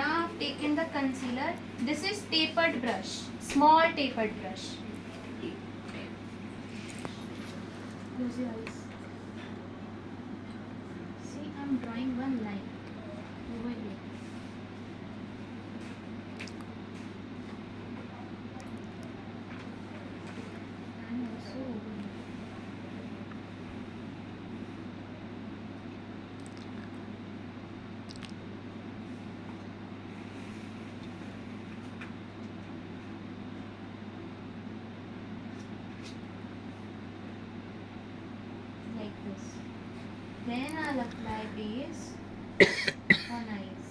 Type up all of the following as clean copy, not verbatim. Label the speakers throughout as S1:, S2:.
S1: now I've taken the concealer. This is tapered brush, small tapered brush. Close your eyes. See, I'm drawing one line over here. And also over here. Like this. Then I'll apply base on eyes.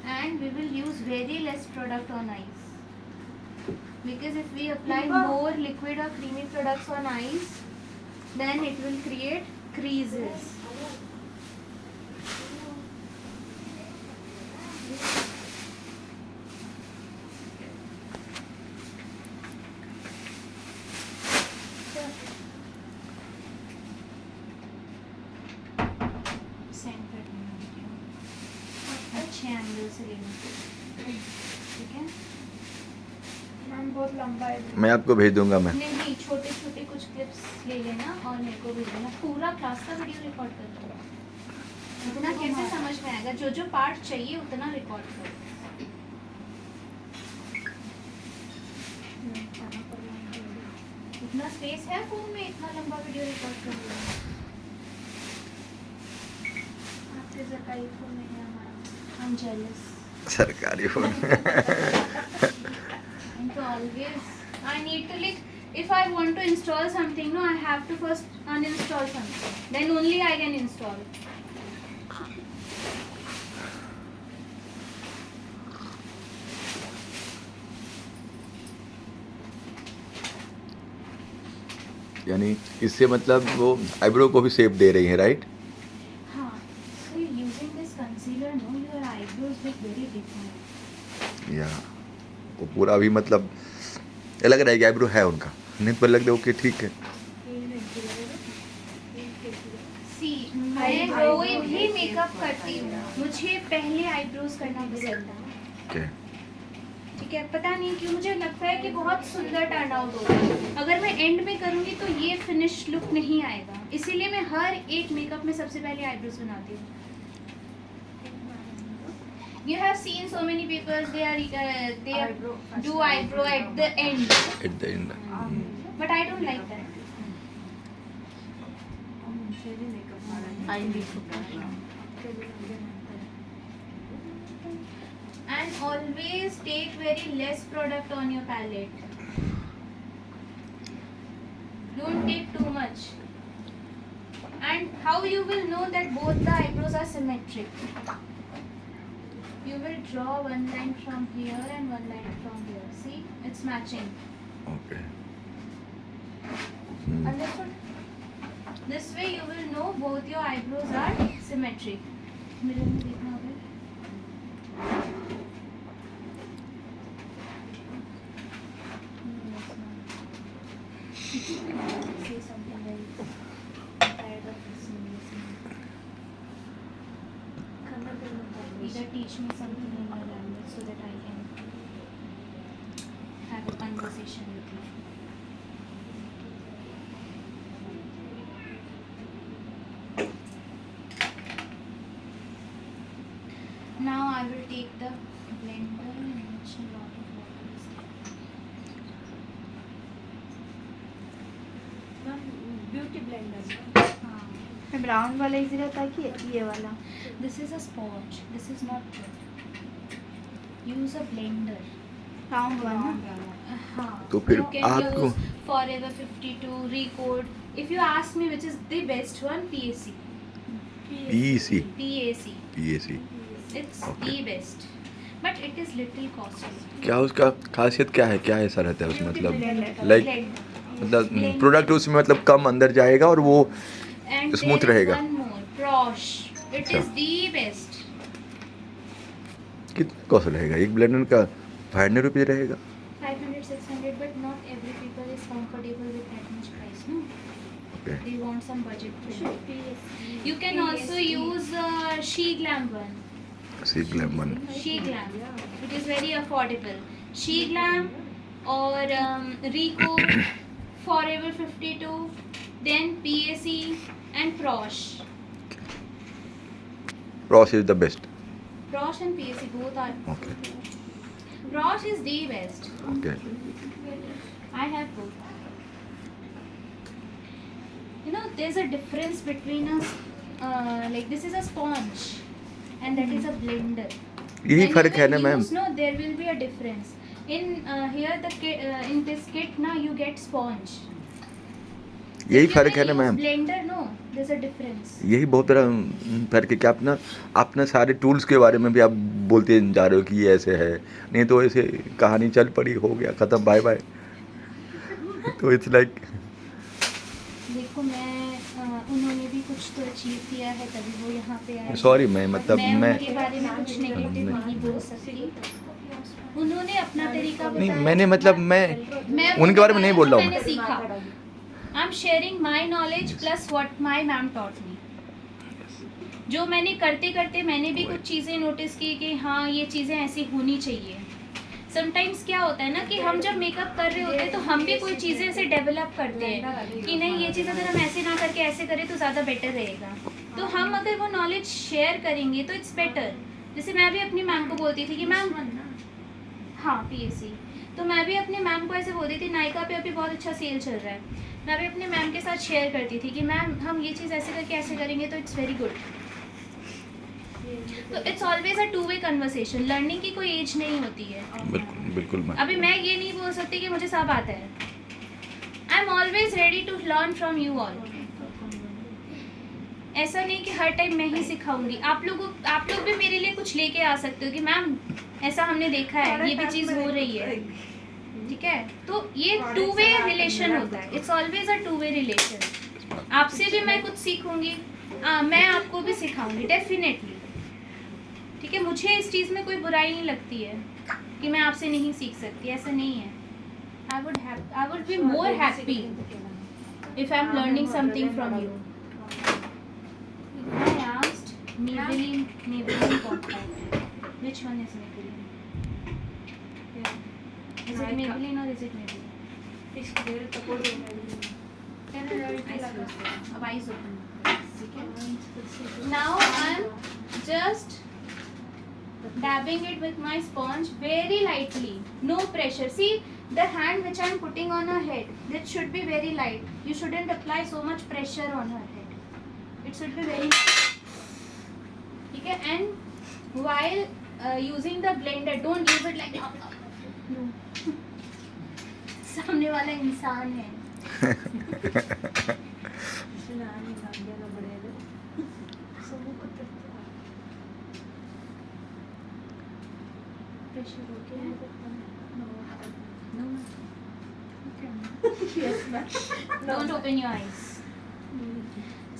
S1: And we will use very less product on eyes. Because if we apply more liquid or creamy products on eyes, then it will create creases. Centre अच्छे angle से लेना, ठीक है।
S2: Ma'am बहुत लंबा है।
S3: मैं आपको भेज दूंगा मैं।
S1: नहीं, छोटे छोटे कुछ क्लिप्स ले लेना और मेरे को भेज देना। पूरा क्लास का वीडियो रिकॉर्ड कर दो। उतना कैसे समझ में आएगा? जो जो पार्ट चाहिए उतना रिकॉर्ड करो। इतना स्पेस है फोन में, इतना लंबा वीडियो रिकॉर्ड कर रहे हो। आपके सरकारी फोन में है हमारा। I'm jealous.
S3: सरकारी phone.
S1: And so always I need to, like, if I want to install something, no, I have to first uninstall something. Then only I can install.
S3: यानी इससे मतलब वो आईब्रो को भी शेप दे रही है, राइट?
S1: हाँ. So using this concealer, no, your eyebrows look very different.
S3: या वो पूरा भी मतलब ये लग रहा है कि आईब्रो है उनका, नहीं पर लग रहा है कि ठीक है।
S1: See, मैं कोई भी मेकअप करती हूँ, मुझे पहले आईब्रोज करना पसंद है।
S3: ओके,
S1: ठीक है, पता नहीं क्यों मुझे लगता है कि बहुत सुंदर टर्न आउट होगा। अगर मैं एंड में करूँगी तो ये फिनिश लुक नहीं आएगा, इसीलिए मैं हर एक मेकअप में सबसे पहले आईब्रोज बनाती हूँ। You have seen so many people, they do eyebrow at the end,
S3: at the end.
S1: but I don't like that. And always take very less product on your palette. Don't take too much. And how you will know that both the eyebrows are symmetric? You will draw one line from here and one line from here. See, it's matching.
S3: Okay,
S1: Understood? This way you will know both your eyebrows are symmetric. Mirror में देखना होगा. Say something very tired of listening. Either teach me something in your language so that I can have a conversation with you. Now I will take the blender and mix a lot of water.
S2: Beauty blender.
S1: हाँ.
S2: Brown वाला easy रहता है कि ये वाला?
S1: This is a sponge. This is not good. Use a blender.
S2: Round वाला।
S1: हाँ.
S3: तो फिर
S1: You can
S3: आपको-
S1: use Forever 52, Recode. If you ask me which is the best one, PAC.
S3: PC
S1: PAC.
S3: PAC.
S1: It's
S3: Okay.
S1: the best. But it is little costly.
S3: क्या उसका खासियत क्या है, क्या ऐसा रहता है उसमें, मतलब
S2: blender.
S3: Like
S1: Blend.
S3: मतलब
S1: Blend.
S3: प्रोडक्ट उसमें मतलब कम अंदर जाएगा और वो
S1: And
S3: Smooth
S1: there is
S3: रहेगा।
S1: one more. Prosh. It
S3: अच्छा।
S1: is the best.
S3: कितना कॉस्ट रहेगा एक ब्लेंडर का? 500 रुपये रहेगा।
S1: 500, 600, but not every people is comfortable with that much price, no?
S3: Okay.
S1: They want some budget blender. You can also use She Glam one.
S3: She Glam one.
S1: She Glam. It is very affordable. She Glam or Rico, Forever 52, then PAC and Prosh.
S3: Ross is the best.
S1: Prosh and PAC both are.
S3: Okay.
S1: Prosh is the best.
S3: Okay.
S1: I have both. You know, there's a difference between like this is a sponge and that is a blender.
S3: यही
S1: When
S3: फर्क
S1: you
S3: है
S1: will
S3: ना ma'am.
S1: use, no, there will be a difference. In here in this kit now you get sponge.
S3: यही
S1: If you
S3: फर्क है
S1: will
S3: ना
S1: use
S3: ma'am.
S1: Blender, no, there's a difference.
S3: यही बहुत बड़ा फर्क है कि अपना सारे टूल्स के बारे में भी आप बोलते जा रहे हो कि ये ऐसे है, नहीं तो ऐसे कहानी चल पड़ी, हो गया खत्म, बाय बाय. तो इट्स लाइक
S1: देखो मैं उन्होंने भी कुछ तो अचीव किया है तभी वो यहाँ पे आए.
S3: सॉरी मैं मतलब
S1: मैं उनके बारे में कुछ नेगेटिव नहीं बोल सकती. उन्होंने अपना तरीका
S3: नहीं,
S1: बताया.
S3: मैंने मतलब मैं उनके बारे में नहीं बोल रहा हूँ.
S1: मैंने सीखा. I am sharing my knowledge plus what my ma'am taught me. जो मैंने करते करते मैंने भी कुछ चीज़ें नोटिस की कि हाँ ये चीज़ें ऐसी होनी चाहिए. समटाइम्स क्या होता है ना कि हम जब मेकअप कर रहे होते हैं तो हम भी कोई चीज़ें ऐसे डेवलप करते हैं कि नहीं ये चीज़ अगर हम ऐसे ना करके ऐसे करें तो ज़्यादा बेटर रहेगा. तो हम अगर वो नॉलेज शेयर करेंगे तो इट्स बेटर. जैसे मैं भी अपनी मैम को बोलती थी कि मैम, हाँ PAC, तो मैं भी अपने मैम को ऐसे बोलती थी, नायका पे अभी बहुत अच्छा सेल चल रहा है. मैं भी अपने मैम के साथ शेयर करती थी कि मैम हम ये चीज़ ऐसे करके ऐसे करेंगे तो इट्स वेरी गुड. तो it's always a two way conversation. Learning की कोई एज नहीं होती है.
S3: बिल्कुल बिल्कुल मैम.
S1: अभी मैं ये नहीं बोल सकती कि मुझे सब आता है. I am always ready to learn from you all. ऐसा नहीं कि हर टाइम मैं ही सिखाऊंगी. आप लोग भी मेरे लिए कुछ लेके आ सकते हो कि मैम ऐसा हमने देखा है, ये भी चीज़ हो रही है. ठीक है, तो ये टू वे रिलेशन होता है. It's always a two way relation. आपसे भी मैं कुछ सीखूंगी, मैं आपको भी सिखाऊंगी डेफिनेटली. ठीक है, मुझे इस चीज़ में कोई बुराई नहीं लगती है कि मैं आपसे नहीं सीख सकती. ऐसा नहीं है. I would be more happy if I am learning something from you. I asked Maybelline compact. Which one is Maybelline? Yeah. Is it Maybelline or is it Maybelline? अब eyes open. Now I'm just dabbing it with my sponge very lightly. No pressure. See the hand which I'm putting on her head. That should be very light. You shouldn't apply so much pressure on her head. It should be very ठीक है. And while using the blender, don't use it like no. सामने वाला इंसान है. Pressure हो गया. No. Yes, ma'am. Don't open your eyes.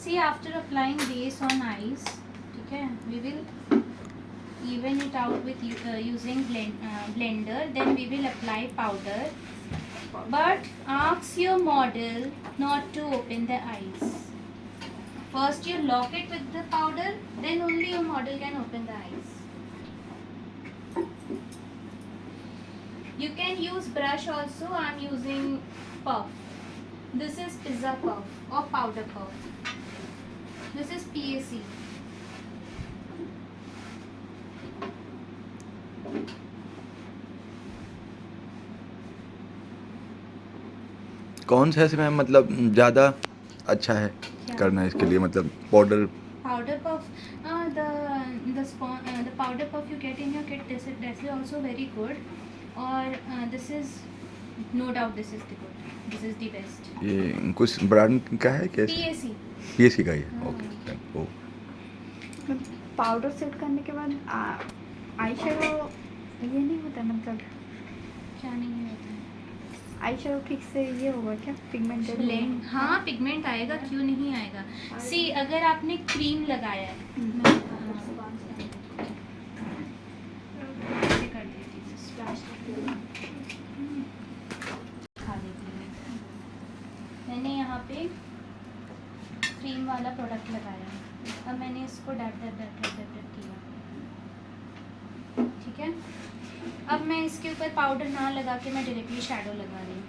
S1: See, after applying base on eyes, ठीक है, we will even it out with using blender. Then we will apply powder. But ask your model not to open the eyes. First you lock it with the powder, then only your model can open the eyes. You can use brush also. I am using puff. This is pizza puff or powder puff. This is PAC.
S3: कौन सा इसमें मतलब ज़्यादा अच्छा है करना इसके लिए, मतलब powder?
S1: Powder puff, the powder puff you get in your kit. This is also very good. Or this is no doubt this is the good. This is the best.
S3: ये कुछ ब्रांड का है क्या?
S1: PAC.
S3: PAC का ही है. Okay. ओ
S2: powder set करने के बाद आई शेडो ये नहीं होता, मतलब
S1: क्या नहीं होता है?
S2: आई शेडो ठीक से ये होगा क्या, पिगमेंटेड?
S1: ब्लेंड, हाँ पिगमेंट आएगा, क्यों नहीं आएगा. सी अगर आपने क्रीम लगाया है, ऐसे कर देती हूँ, splash खा देती हूँ. मैंने यहाँ पे डट लगाया, अब मैंने इसको डट डट डट डट डट डट किया, ठीक है। अब मैं इसके ऊपर पाउडर ना लगा के मैं डायरेक्टली शैडो लगा रही हूँ।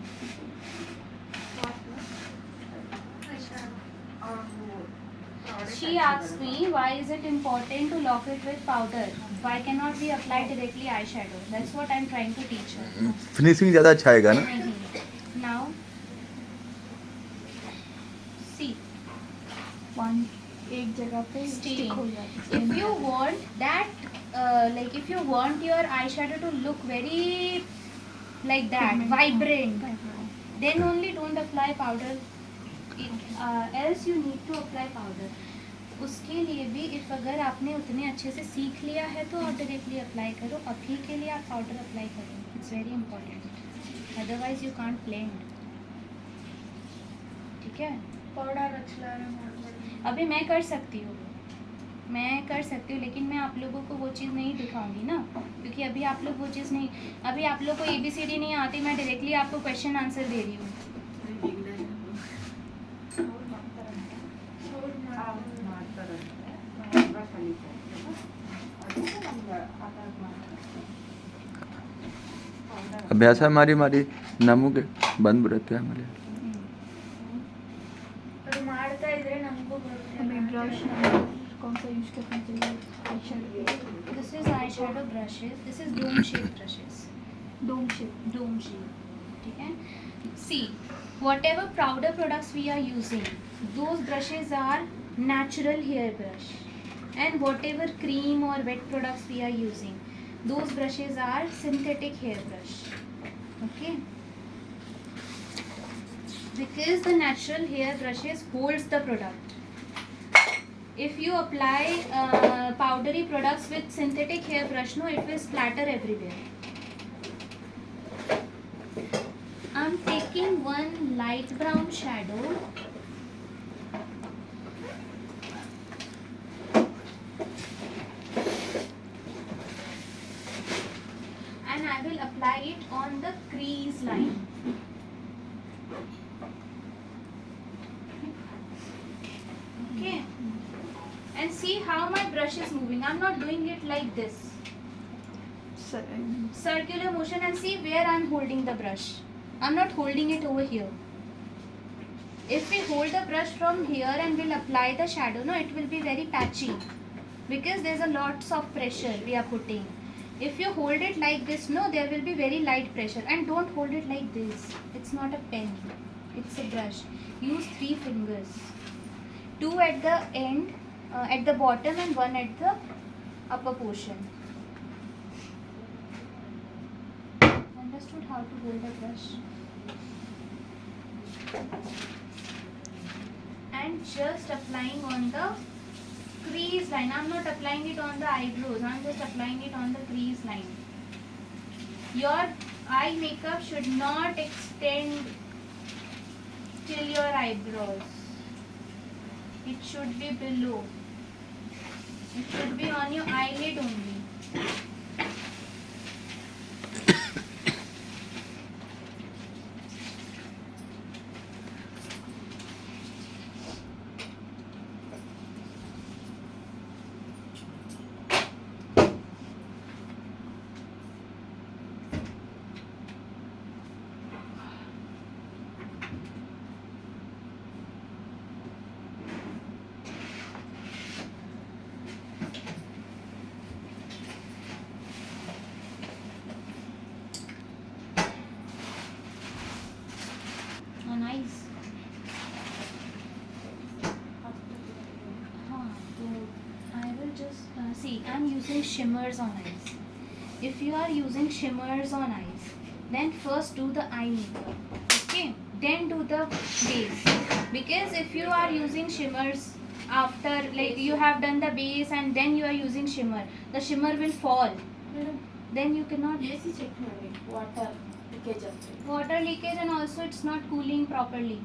S1: She asked me why is it important to lock it with powder? Why cannot we apply directly eyeshadow? That's what I'm trying to teach her.
S3: Finishing ज़्यादा अच्छा आएगा ना।
S1: नहीं. Now, see.
S2: वन एक जगह पे
S1: Stick.
S2: स्टिक हो जाती है।
S1: If you want that, like if you want your eyeshadow to look very like that,
S2: Pigment.
S1: vibrant,
S2: Vibrant.
S1: then only don't apply powder. Else you need to apply powder. उसके लिए भी if अगर आपने उतने अच्छे से सीख लिया है तो आप डायरेक्टली अप्लाई करो, अभी के लिए आप पाउडर अप्लाई करो, it's very important, otherwise you can't blend, ठीक है।
S2: पाउडर अच्छा है।
S1: अभी मैं कर सकती हूँ, लेकिन मैं आप लोगों को वो चीज़ नहीं दिखाऊंगी ना, क्योंकि अभी आप लोग वो चीज़ नहीं, अभी आप लोग को ABCD नहीं आती, मैं डायरेक्टली आपको क्वेश्चन आंसर दे रही हूँ।
S3: अभ्यास हमारी नमू के बंद रहते हैं हमारे।
S2: अभी ब्रश कौन सा यूज करना चाहिए? eyeshadow
S1: This is eyeshadow brushes, this is dome shape brushes,
S2: dome shape.
S1: dome shape, ठीक है। See, whatever powder products we are using, those brushes are natural hair brush, and whatever cream or wet products we are using, those brushes are synthetic hair brush, okay, because the natural hair brushes holds the product. If you apply powdery products with synthetic hair brush, no, it will splatter everywhere. I'm taking one light brown shadow, and I will apply it on the crease line. Okay, and see how my brush is moving. I'm not doing it like this, circular motion, and see where I'm holding the brush. I'm not holding it over here. If we hold the brush from here and we'll apply the shadow, no, it will be very patchy because there's a lots of pressure we are putting. If you hold it like this, no, there will be very light pressure, and don't hold it like this. It's not a pen, it's a brush. Use 3 fingers, 2 at the end, at the bottom, and 1 at the upper portion. Understood how to hold a brush? And just applying on the crease line. I'm not applying it on the eyebrows, I'm just applying it on the crease line. Your eye makeup should not extend till your eyebrows. It should be below. It should be on your eyelid only. Nice. I will just see, I'm using shimmers on eyes. If you are using shimmers on eyes, then first do the eye makeup, okay, then do the base. Because if you are using shimmers after, like you have done the base and then you are using shimmer, the shimmer will fall, then you cannot. Water leakage, and also it's not cooling properly.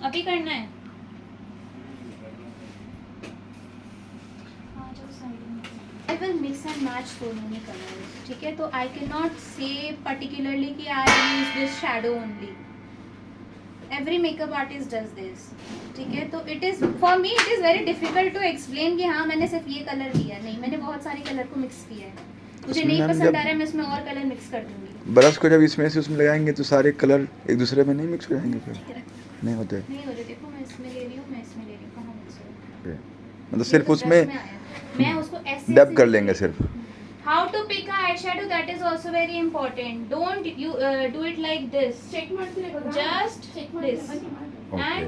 S1: अभी करना है। I will mix mix and match दोनों में colour, ठीक है. तो I can not say particularly कि I use this shadow only. Every makeup artist does this, ठीक है. तो it is for me it is very difficult to explain कि हाँ मैंने सिर्फ ये कलर लिया. नहीं, मैंने बहुत सारे कलर को मिक्स किया है. मुझे
S3: इसमें
S1: नहीं
S3: मैम
S1: पसंद
S3: जब-
S1: आ रहा है, मैं इसमें और कलर मिक्स कर दूंगी.
S3: ब्रश को जब इसमें से उसमें लगाएंगे तो सारे कलर एक दूसरे में नहीं मिक्स हो जाएंगे फिर? नहीं होते?
S1: नहीं हो रहे. देखो मैं इसमें ले रही हूँ, मैं इसमें ले रही हूँ, कहाँ मिक्स हो रहा है?
S3: मतलब
S1: ये
S3: सिर्फ
S1: तो
S3: उसमें
S1: brush में आया. मैं उसको ऐसे
S3: डब कर लेंगे सिर्फ.
S1: How to pick a eye shadow, that is also very important. Don't you do it like this. Just this.
S3: Okay.
S1: And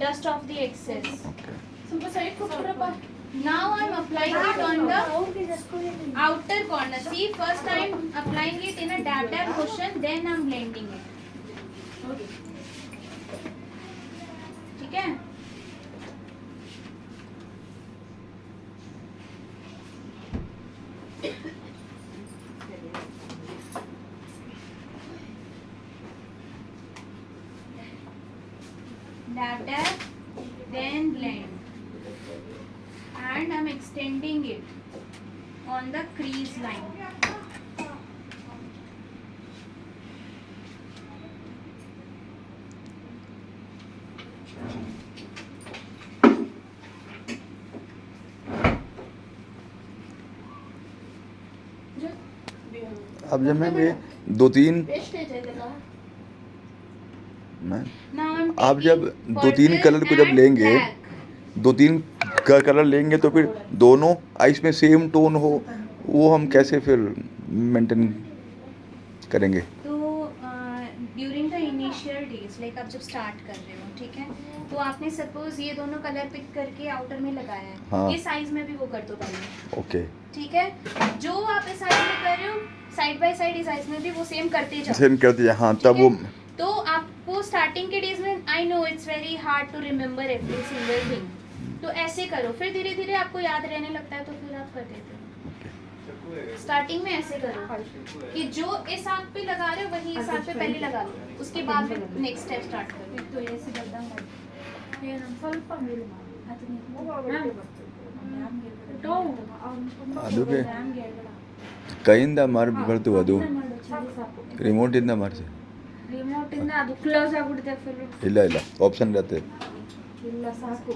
S1: dust off the excess.
S3: Okay.
S1: Now I'm applying it on the outer corner. See, first I'm applying it in a dab motion, then I'm blending it. ठीक है. Dab, then blend. And I'm extending it on the crease line.
S3: अब जब मैं ये दो तीन मैं
S1: Now I'm
S3: आप जब
S1: taking
S3: दो तीन
S1: purple
S3: कलर को जब
S1: and
S3: लेंगे,
S1: black.
S3: दो तीन कलर लेंगे तो फिर दोनों आइस में सेम टोन हो, वो हम कैसे फिर मेंटेन करेंगे?
S1: तो during the initial days, like आप जब स्टार्ट कर रहे हो, ठीक है, तो आपने सपोज ये दोनों कलर पिक करके आउटर में लगाया है.
S3: हाँ.
S1: ये साइज में भी वो कर दो पहले,
S3: ओके.
S1: ठीक है. जो आप इस साइज में कर रहे हो, साइड बाय साइड इस साइज में भी वो सेम करते जाओ.
S3: सेम कर दिया. हाँ, तब
S1: ठीक है?
S3: वो
S1: तो आपको स्टार्टिंग के डेज में I know it's very hard to remember every single thing. तो ऐसे करो, फिर धीरे धीरे आपको याद रहने लगता है, तो फिर आप कर देते हो. स्टार्टिंग में ऐसे करो कि जो इस आँख पे लगा रहे हो वही इस आँख पे पहले लगा लो, उसके बाद फिर नेक्स्ट स्टेप स्टार्ट करो. तो ऐसे बदला
S3: ಅದಕ್ಕೆ ಕೈಯಿಂದ ಬರ್ತವೆ ಅದು ರಿಮೋಟಿಂದ ಮಾಡಿಸಿ.
S2: ರಿಮೋಟ್ ಇಂದ ಅದು ಕ್ಲೋಸ್ ಆಗ್ಬಿಡುತ್ತೆ ಫುಲ್.
S3: ಇಲ್ಲ ಇಲ್ಲ, ಆಪ್ಷನ್ ಇರುತ್ತೆ.
S2: ಇಲ್ಲ ಸಾಕು,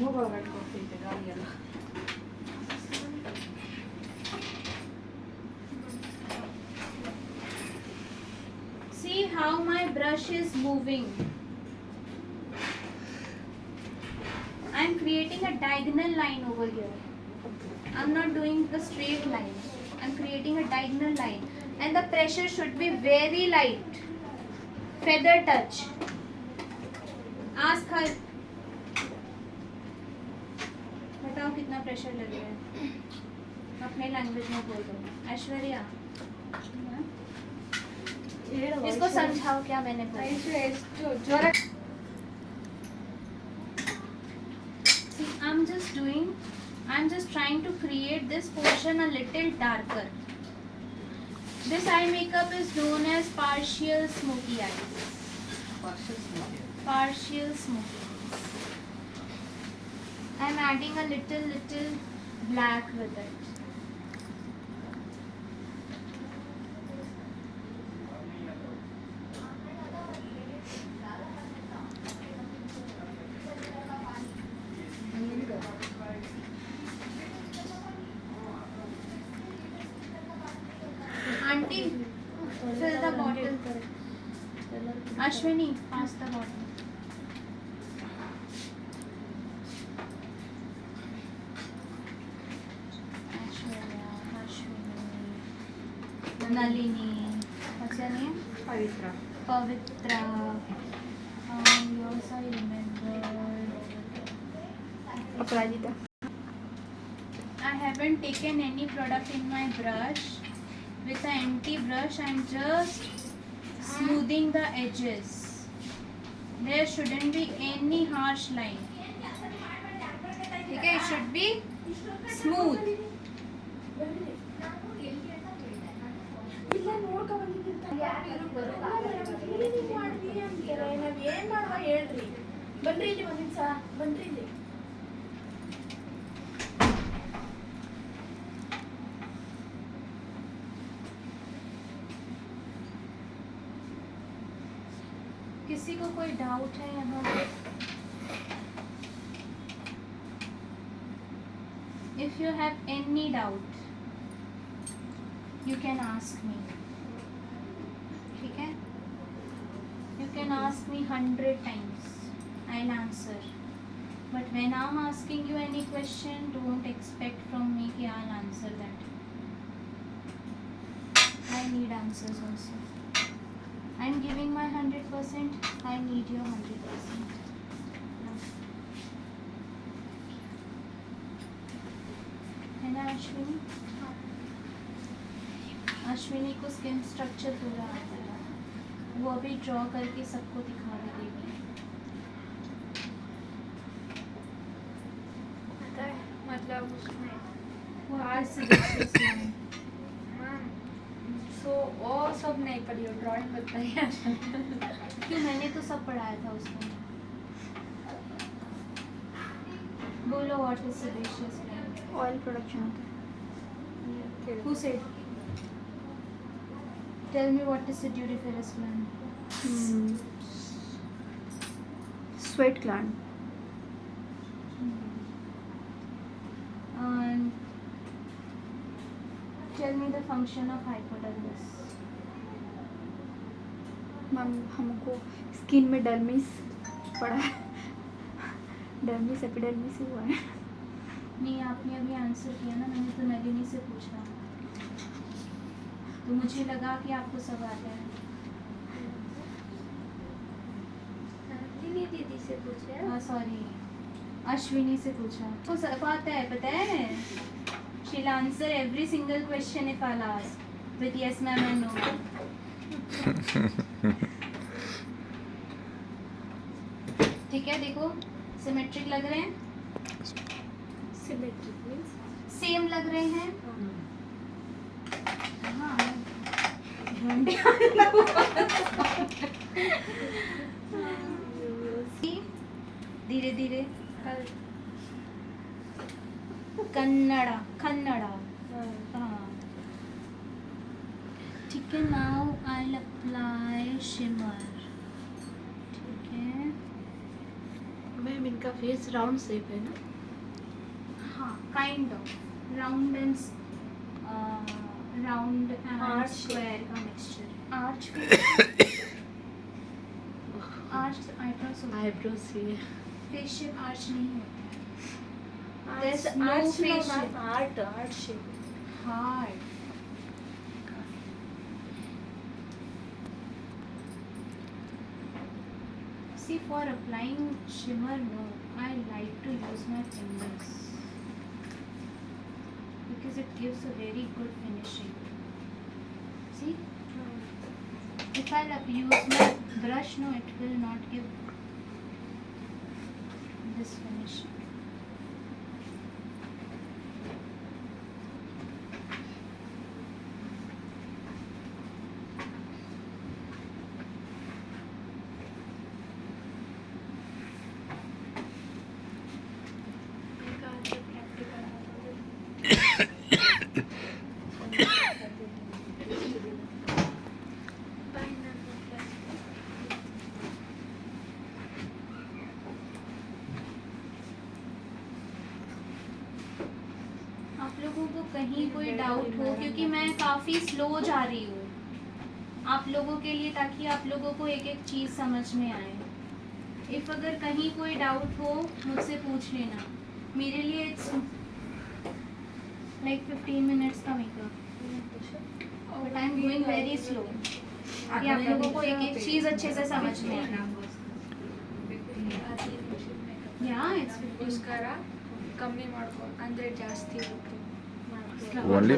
S2: mobile ಕಟ್ಕೊಡ್ತಿದ್ದೆ ಗಾಳಿಗೆಲ್ಲ.
S1: See how my brush is moving. I'm creating a diagonal line over here. I'm not doing a straight line. I'm creating a diagonal line. And the pressure should be very light. Feather touch. Ask her. बताओ कितना pressure लग रहा है. अपने language में बोल दो. ऐश्वर्या, इसको समझाओ क्या मैंने बोला.
S2: ಎಷ್ಟು ಜ್ವರ.
S1: See, I'm just trying to create this portion a little darker. This eye makeup is known as partial smoky eyes. Partial smoky eyes. I'm adding a little black with it. Auntie, fill the bottle. Ashwini, pass the bottle. Nalini, what's your name?
S2: Pavithra.
S1: Pavitra. Yours I remember.
S2: Aparajita.
S1: I haven't taken any product in my brush. With the empty brush, I'm just smoothing the edges. There shouldn't be any harsh line. Okay, it should be smooth.
S4: ಬನ್ರಿ ಇಲ್ಲಿ ಒಂದು ನಿಮಿಷ, ಬನ್ರಿ ಇಲ್ಲಿ.
S1: किसी को कोई doubt है यहाँ पे? If you have any doubt, you can ask me. ठीक है? You can ask me 100 times. I'll answer. But when I'm asking you any question, don't expect from me कि I'll answer that. I need answers also. I'm giving my 100%. I need your 100%. है ना अश्विनी? अश्विनी को skin structure पूरा आता है, वो अभी draw करके सबको दिखा देगी।
S2: पता है मतलब उसमें
S1: वो आज से डिस्कस है।
S2: सो वो सब नहीं पढ़ी हो, ड्राइंग बताइए।
S1: क्यों, मैंने तो सब पढ़ाया था उसको। बोलो what is siliceous plant?
S2: Oil production होता है।
S1: Who said? Tell me what is sedudiferous plant?
S2: Sweat gland.
S1: And tell me the function of hypodermis.
S2: Ma'am हमको स्किन में डर्मिस पड़ा है, डर्मिस एपिडर्मिस हुआ है।
S1: नहीं, आपने अभी आंसर किया ना, मैंने तो नलिनी से पूछा, तो मुझे लगा कि आपको सब आता है।
S2: दीदी से पूछे।
S1: हाँ सॉरी, अश्विनी से पूछा। तो सब आता है, पता है। She'll answer every single question if I'll ask with yes ma'am and no ma'am. ठीक है, देखो सिमेट्रिक लग रहे हैं,
S2: सिमेट्रिक मींस
S1: सेम लग रहे हैं। हाँ धीरे धीरे कन्नड़ा कन्नड़ा। हाँ ठीक है। Now I apply shimmer. ठीक है,
S4: मैम इनका फेस राउंड शेप है ना?
S1: हाँ kind of round and
S4: Arch
S1: square का mixture. Arch arch eyebrows
S4: eyebrows ही
S1: फेस शेप आर्च नहीं होता है।
S4: There's
S1: There's no
S4: arch
S1: face
S4: no,
S1: shape.
S4: art shape.
S1: Hard. See, for applying shimmer, no, I like to use my fingers because it gives a very good finishing. See, if I use my brush, no, it will not give this finish. आप लोगों को कहीं कोई doubt हो, क्योंकि मैं काफ़ी slow जा रही हूँ आप लोगों के लिए, ताकि आप लोगों को एक एक चीज़ समझ में आए। इफ़ अगर कहीं कोई डाउट हो मुझसे पूछ लेना। मेरे लिए इट्स लाइक 15 मिनट्स का makeup, but I am going very slow कि आप लोगों को एक एक चीज़ अच्छे से समझ में आए। या इट्स
S2: ಮುಸ್ಕರ ಕಮ್ಮಿ ಮಾಡ್ಕೊ ಅಂದರೆ ಜಾಸ್ತಿ ಇರುತ್ತೆ।
S3: ओनली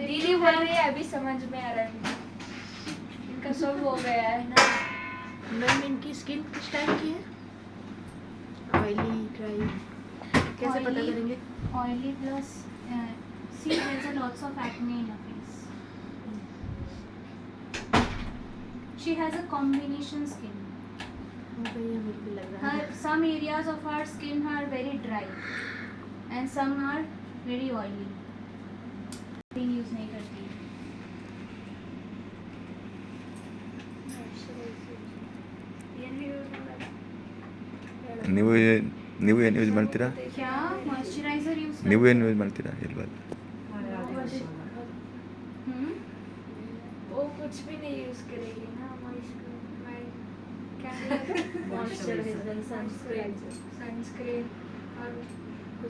S2: दीदी बोल रही है अभी समझ में आ रहा है, इनका सब हो गया है ना।
S4: मैम इनकी स्किन किस टाइप की है? ऑयली, ड्राई, कैसे पता
S1: Oily.
S4: करेंगे?
S1: oily plus see there's a lots of acne in her face. She has a combination skin.
S4: ये मुझे भी लग रहा
S1: Her
S4: है।
S1: some areas of her skin are very dry and some are very oily. Use नहीं करती।
S3: ನೀವು ಏನು ಯೂಸ್ ಮಾಡ್ತೀರಾ?
S1: क्या मॉइस्चराइजर यूज
S3: ನೀವು ಏನು ಯೂಸ್ ಮಾಡ್ತೀರಾ ಇಲ್ವಲ್ಲ?
S2: वो कुछ भी नहीं यूज करेगी ना मॉइस्चराइजर सनस्क्रीन और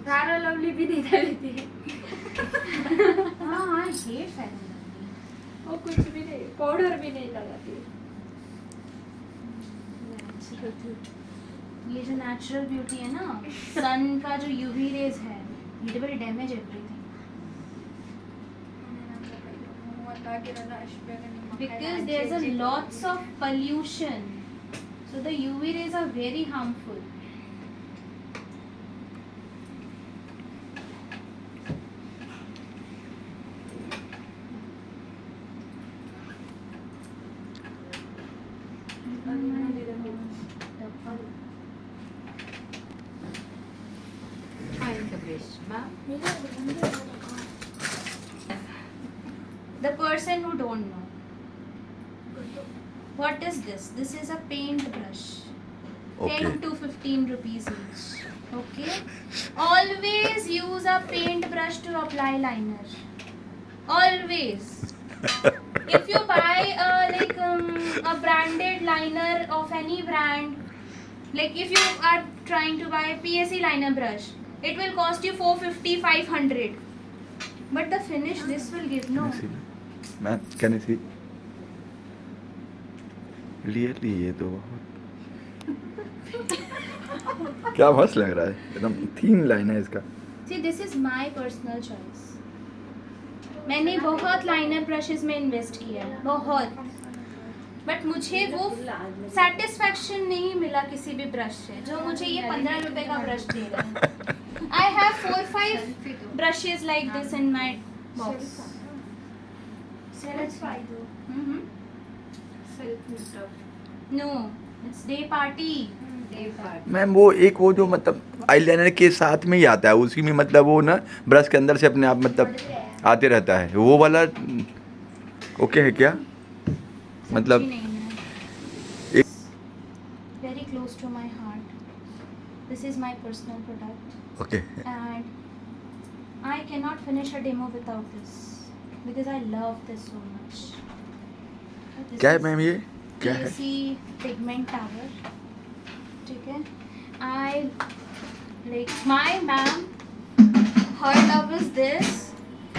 S2: सारा लवली भी नहीं डालती है
S1: हाँ आई हेट फेयर
S2: वो कुछ भी नहीं पाउडर भी नहीं लगाती है
S1: ये जो नेचुरल ब्यूटी है ना, सन का जो यूवी रेज है, it will damage everything because there's a lots of pollution, so the UV rays are very harmful. The person who don't know, what is this? This is a paint brush.
S3: Okay.
S1: 10 to 15 rupees each. Okay. Always use a paint brush to apply liner. Always. If you buy a branded liner of any brand, like if you are trying to buy a PSC liner brush, it will cost you 450, 500. But the finish this will give no.
S3: Ma'am can I see? Really ये तो क्या मस्त लग रहा है, एकदम थीन line है इसका.
S1: See, this is my personal choice. मैंने बहुत लाइनर ब्रशेस में इन्वेस्ट किया है, बहुत, बट मुझे वो सेटिस्फैक्शन नहीं मिला किसी भी ब्रश से जो मुझे ये 15 रुपए का ब्रश दे रहा है. I have 4-5 brushes like this in my box. Mm-hmm. No, it's day party.
S3: Ma'am वो एक वो जो मतलब आईलाइनर के साथ में ही आता है, उसी में मतलब वो ना ब्रश के अंदर से अपने आप मतलब आते रहता है, वो वाला ओके है क्या? मतलब
S1: Very close to my heart. This is my personal product.
S3: Okay.
S1: And I cannot finish a demo without this because I love this so much. This
S3: क्या है
S1: is
S3: मैम ये क्या है?
S1: PSC pigment tower. ठीक है. I like my ma'am. Her love is this.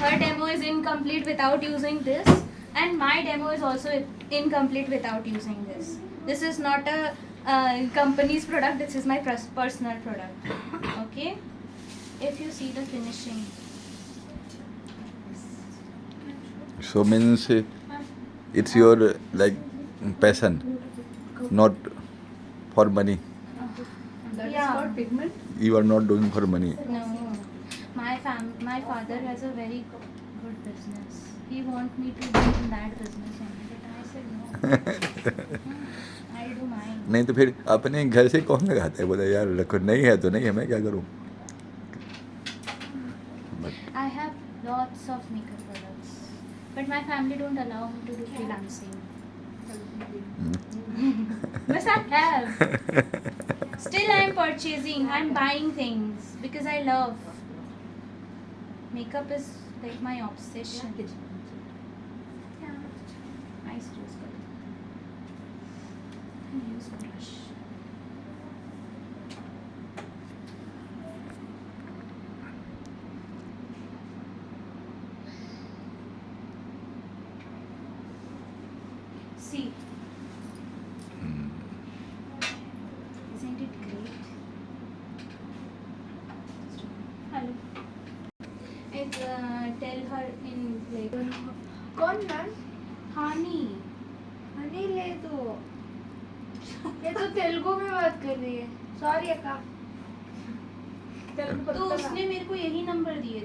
S1: Her demo is incomplete without using this, and my demo is also incomplete without using this. This is not a company's product. This is my personal product. Okay. If you see the finishing.
S3: So means it's your like passion, not for money.
S4: That
S1: Yeah.
S4: is called pigment.
S3: You are not doing for money.
S1: No, my father has a very good business. He want me to be in that business only, but I said no. I'll do mine.
S3: नहीं तो फिर अपने घर से कौन लगाता है? बोला यार रखो, नहीं है तो नहीं है, मैं क्या करूँ?
S1: I have lots of makeup products, but my family don't allow me to do freelancing. Yes, I have. Still, I am purchasing. I am buying things because I love. Makeup is like my obsession. Nice to use brush. See, isn't it great? Hello. Tell her in like
S2: कौन ma'am?
S1: honey.
S2: Honey ले तो ये तो तेलुगु में बात कर रही है. सॉरी अक्का. तेलुगु
S1: तो उसने मेरे को यही नंबर दिए.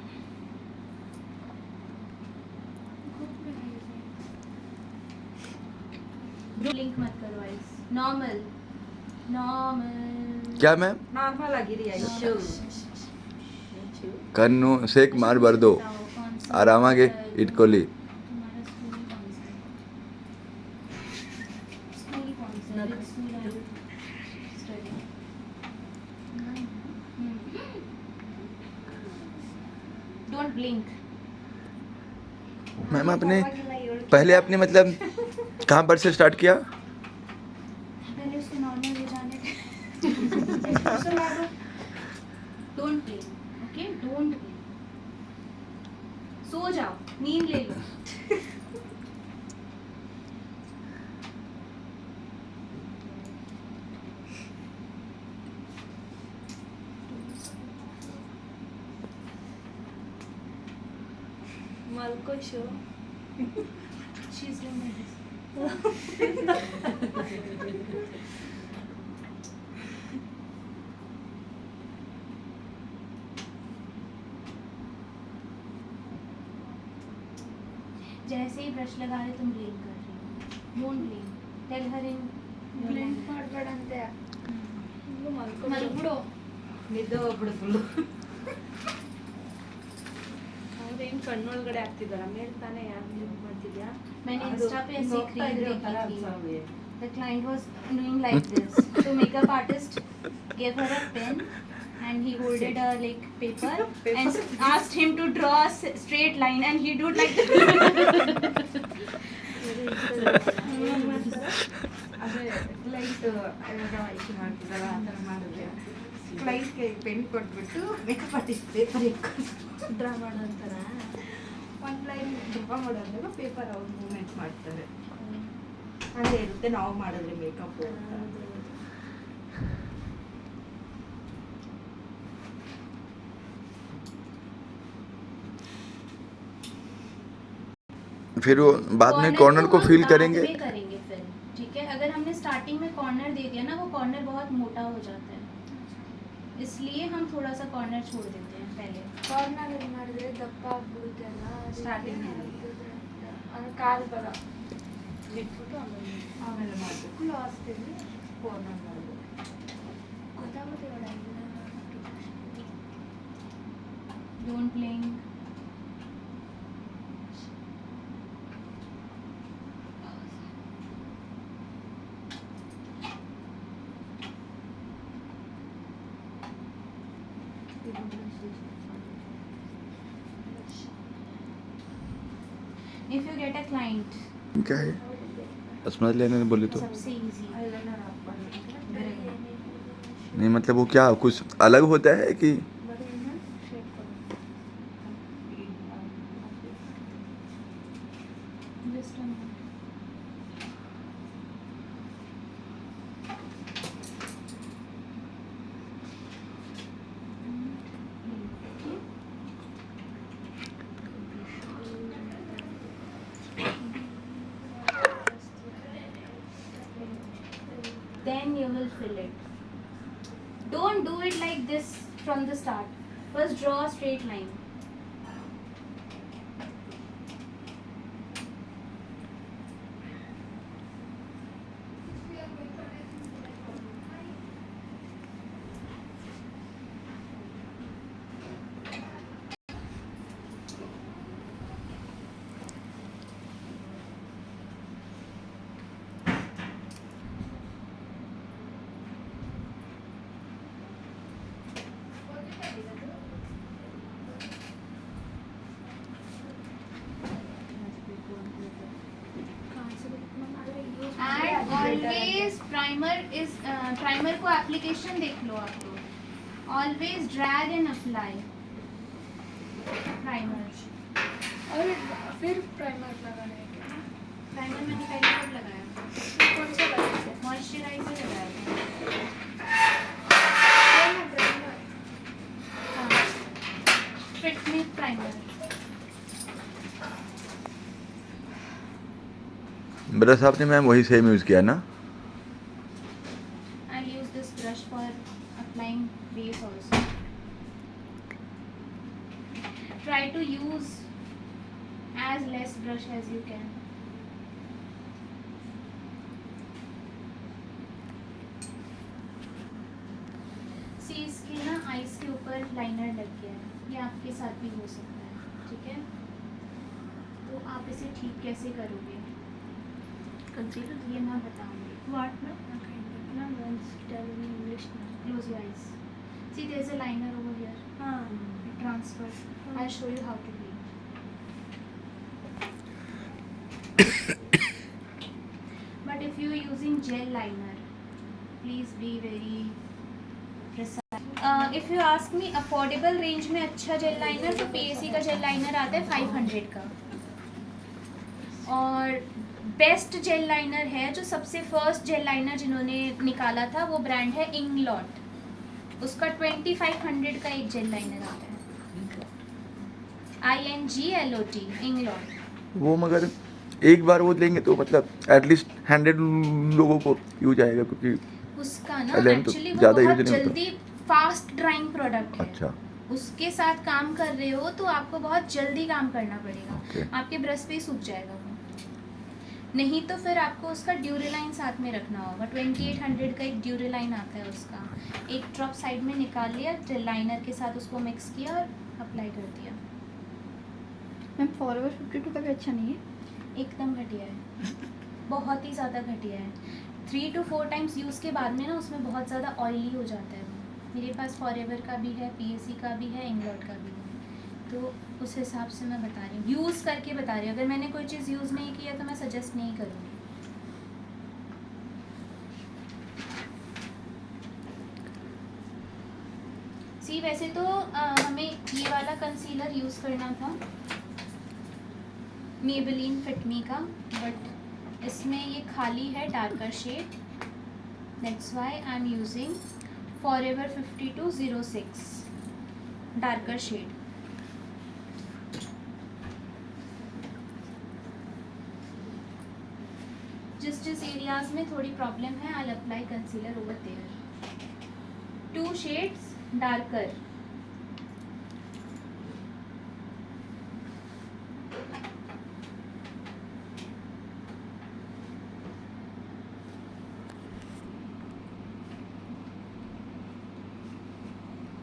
S1: लिंक मत करो गाइस. नॉर्मल.
S3: क्या मैम?
S4: Normal ಆಗಿರಿ ಆಯ್ತು.
S3: ಕಣ್ಣು ಸೇಕ್ ಮಾಡಬಾರ್ದು, ಆರಾಮಾಗಿ ಇಟ್ಕೊಳ್ಳಿ.
S1: तुम्हारा स्कूल कौन सा है? स्कूल कौन सा है? It's too light. Study. Don't blink.
S3: Ma'am आपने पहले आपने मतलब कहाँ पर से स्टार्ट किया?
S1: पहले उसको नॉर्मल हो जाने दे. Don't blink. Okay? Don't blink. सो जाओ, नींद ले लो.
S4: मलको शो
S1: She's doing this. जैसे ही ब्रश लगा रहे तुम ब्लिंक कर रही हो. Don't blink. Tell her in
S2: blink ಮಾಡಬೇಡಂತೆ
S1: ಮಲ್ಬಿಡು.
S4: ನಿದ್ದೆ ಹೋಗ್ಬಿಡು ಫುಲ್ಲು. ಅವ್ರೇನು ಕಣ್ಣೊಳಗಡೆ ಹಾಕ್ತಿದಾರ ಮೇಲೆ ತಾನೇ ಯಾರು ಯೂಸ್ ಮಾಡ್ತಿದ್ಯಾ?
S1: मैंने इंस्टा पे ऐसे खरीद देखी थी. The client was doing like this. So makeup artist gave her a pen and he holded a like paper and asked him to draw a straight line and he do like
S5: ಅದೇ client ಇವಾಗ ಇದು ಮಾಡ್ತಿದ್ದಲ್ಲ ಆ ಥರ ಮಾಡಿದ್ರೆ ಕ್ಲೈಂಟ್ಗೆ pen ಕೊಟ್ಬಿಟ್ಟು makeup artist paper ಇಟ್ಕೊಂಡು draw ಮಾಡೋಂಥರ ಒಂದು ಲೈನ್ ಡ್ರಾ ಮಾಡೋದಾಗ ಪೇಪರ್ ಅವ್ರು ಮೂಮೆಂಟ್ ಮಾಡ್ತಾರೆ. ಅದೇ ಇರುತ್ತೆ ನಾವು ಮಾಡಿದ್ರೆ ಮೇಕಪ್
S3: फिर वो बाद में कॉर्नर को
S1: हम
S3: फील
S1: बाद
S3: करेंगे.
S1: में करेंगे फिर. ठीक है, अगर हमने स्टार्टिंग में कॉर्नर दे दिया ना वो कॉर्नर बहुत मोटा हो जाता है, इसलिए हम थोड़ा सा कॉर्नर छोड़ देते हैं पहले.
S2: ಕಾರ್ನರ್ ಮಾಡಿದ್ರೆ ದಪ್ಪ ಆಗ್ಬಿಡುತ್ತೆ ಅಲ್ಲ
S5: Starting ಅಲ್ಲಿ.
S2: ಅಂದ್ರೆ ಕಾಲು ಬರ
S5: ಇಟ್ಬಿಟ್ಟು ಆಮೇಲೆ ಮಾಡಬೇಕು. ಲಾಸ್ಟಲ್ಲಿ ಕೋರ್ನರ್ ಮಾಡಬೇಕು.
S2: ಗೊತ್ತಾಗುತ್ತೆ ಇವಾಗ
S1: Don't blink. If you get a client,
S3: क्या है समझ लेने ने बोले तो
S1: सबसे easy.
S5: ಐಲೈನರ್ ಹಾಕ್ಬಾರ್ದು.
S3: नहीं मतलब वो क्या कुछ अलग होता है कि
S1: Just a minute. Then you will fill it. Don't do it like this from the start. First draw a straight line. And always primer को application देख लो आप लोग. Always drag and apply primer.
S2: और फिर प्राइमर लगाना है क्या?
S1: Primer मैंने पहले कब लगाया?
S2: कौन सा लगाना है?
S1: Moisturizer लगाया था.
S2: ये ना प्राइमर
S1: हाँ. Fit me primer.
S3: ब्रश आपने मैम वही सेम यूज़ किया ना.
S1: I'll use this brush for applying base also. Try to use as less brush as you can. See इसके ना आईज के ऊपर लाइनर लग गया है. ये आपके साथ भी हो सकता है. ठीक है, तो आप इसे ठीक कैसे करोगे?
S4: कंसीलर
S1: ये मैं बताऊंगी.
S4: व्हाट ना
S1: Now once tell me English now. Close your eyes. See, there's a liner over here.
S4: हाँ
S1: It transfers. I'll show you how to do it. But if you are using gel liner, please be very precise. If you ask me affordable range में अच्छा jail liner तो PAC का jail liner आता है 500 का. और best jail liner है जो सबसे फर्स्ट जेल लाइनर जिन्होंने निकाला था वो ब्रांड है इंगलॉट. उसका 2500 का एक जेल लाइनर आता है. INGLOT इंगलॉट.
S3: वो मगर एक बार वो लेंगे तो मतलब एटलीस्ट 100 लोगों को यूज आएगा, क्योंकि
S1: उसका ना
S3: Allen तो
S1: एक्चुअली वो
S3: ज़्यादा
S1: बहुत
S3: यूज नहीं होता.
S1: जल्दी फास्ट ड्राइंग प्रोडक्ट है.
S3: अच्छा
S1: उसके साथ काम कर रहे हो तो आपको बहुत जल्दी काम करना पड़ेगा.
S3: Okay.
S1: आपके ब्रश पे ही सूख जाएगा वो. नहीं तो फिर आपको उसका ड्यूरेलाइन साथ में रखना होगा. 2800 का एक ड्यूरेलाइन आता है उसका. एक ड्रॉप साइड में निकाल लिया, जेल लाइनर के साथ उसको मिक्स किया और अप्लाई कर दिया.
S2: मैम फॉरएवर 52 का भी अच्छा नहीं है.
S1: एकदम घटिया है, बहुत ही ज़्यादा घटिया है. 3 to 4 टाइम्स यूज़ के बाद में ना उसमें बहुत ज़्यादा ऑयली हो जाता है वो. मेरे पास फॉरएवर का भी है, PAC का भी है, इंगलॉट का भी है. तो उस हिसाब से मैं बता रही हूँ, यूज़ करके बता रही हूँ. अगर मैंने कोई चीज़ यूज़ नहीं किया तो मैं सजेस्ट नहीं करूँगी. सी वैसे तो हमें ये वाला कंसीलर यूज़ करना था Maybelline Fit Me का, बट इसमें ये खाली है darker shade. That's why I am using Forever 5206 darker shade. जिस एरियाज में थोड़ी प्रॉब्लम है I apply concealer over there. 2 shades darker.